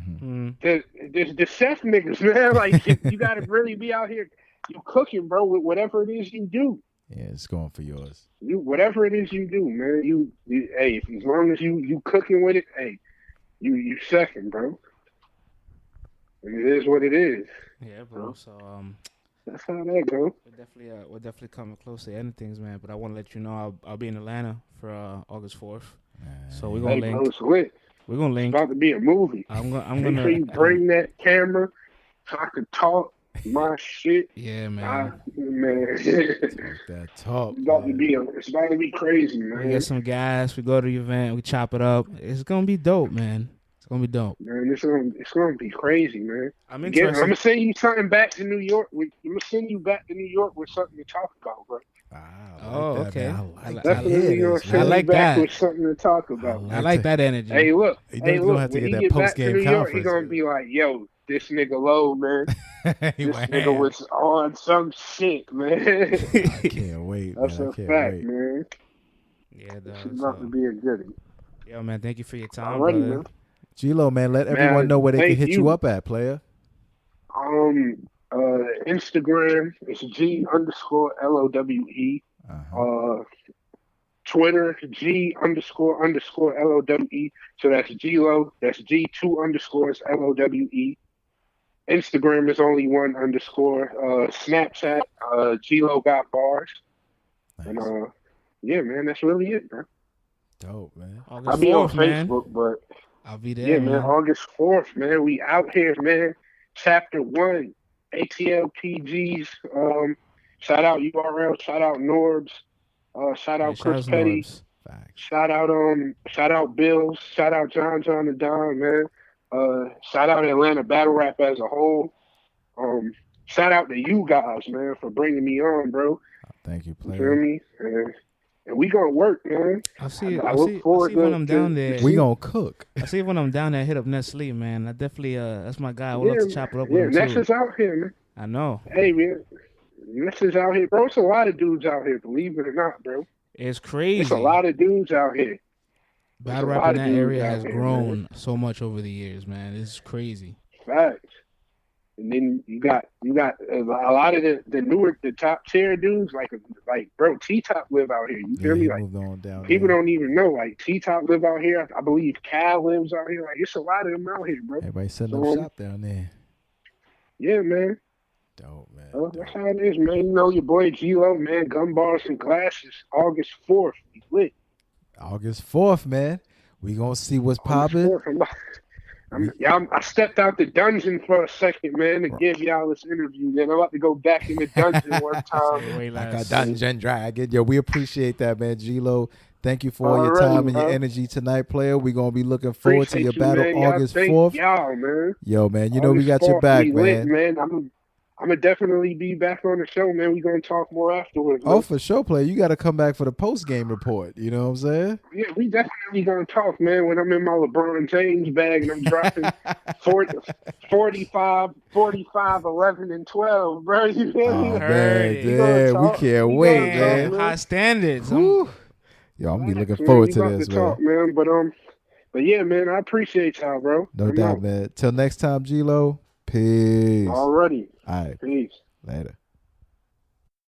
chef niggas, man. Like you gotta really be out here, you cooking, bro, with whatever it is you do. Yeah, it's going for yours. Whatever it is you do, man. You hey, as long as you cooking with it, hey, you chefing, bro. And it is what it is. Yeah, bro. So that's how that go. We're definitely coming close to ending things, man. But I want to let you know I'll be in Atlanta for August 4th. So we're gonna link. Bro, it's lit. We're gonna link. It's about to be a movie. I'm gonna. Make sure you bring that camera so I can talk my shit. Yeah, man. That talk. It's about to be crazy, man. We get some gas. We go to the event. We chop it up. It's gonna be dope, man. It's gonna be dope. Man, it's gonna be crazy, man. I'm interested. I'm gonna send you something back to New York. I'm gonna send you back to New York with something to talk about, bro. Okay. I like that. With something to talk about. I like that energy. Hey, look. Gonna have to when get he that get back to New post-game York, he's conference. gonna be like, "Yo, this nigga Lowe, man. This nigga was on some shit, man." I can't wait. That's a fact, man. Yeah, it's about to be a goodie. Yo, man, thank you for your time, brother. Man. G-lowe, man, let everyone know where they can hit you up at, player. Instagram, it's G_LOWE. Twitter, G__LOWE. So that's G-lowe. That's G2_LOWE. Instagram is only one underscore. Snapchat, G-lowe got bars. Nice. And yeah, man, that's really it, bro. Dope, man. I'll be on Facebook, but I'll be there. Yeah, man. August 4th, man. We out here, man. Chapter 1, ATL PGs. Shout out URL. Shout out Norbs. Shout out Chris Petty. Shout out Bills. Shout out John the Don, man. Shout out Atlanta Battle Rap as a whole. Shout out to you guys, man, for bringing me on, bro. Thank you, player. You feel me? And we gonna work, man. I see when I'm down there. We gonna cook. I see when I'm down there. Hit up Nestle, man. I definitely that's my guy. I would love to chop it up with him Ness too. is out here, man. I know. Hey, man. Ness is out here, bro. It's a lot of dudes out here, believe it or not, bro. It's crazy. It's a lot of dudes out here. Battle rap in that area has grown so much over the years, man. It's crazy. Facts. And then you got a lot of the newer, the top tier dudes, like bro, T-Top live out here. You feel me? He Like moved on down people there. don't even know. Like T-Top live out here. I believe Cal lives out here. Like it's a lot of them out here, bro. Everybody setting up shop down there. Yeah, man. Dope, man. That's how it is, man. You know your boy G-Lowe, man. Gun bars and glasses. August 4th. He's lit. August 4th, man. We gonna see what's popping. I stepped out the dungeon for a second, man, to give y'all this interview. Then I'm about to go back in the dungeon one time. Like a dungeon dragon. Yo, we appreciate that, man. G-Lowe, thank you for all your time and your energy tonight, player. We're going to be looking forward to your battle August 4th. Y'all, man. Yo, man, you know we got your back, man. Lit, man. I'm going to definitely be back on the show, man. We're going to talk more afterwards. Man. Oh, for sure, player. You got to come back for the post-game report. You know what I'm saying? Yeah, we definitely going to talk, man, when I'm in my LeBron James bag and I'm dropping 45, 11, and 12, bro. You feel me? Man, yeah, we can't wait, man. High standards. Yo, I'm going to be looking forward to this, man. Talk, man. But yeah, man, I appreciate y'all, bro. No doubt, man. Till next time, G-Lowe. Peace. Alrighty. All right. Peace. Later.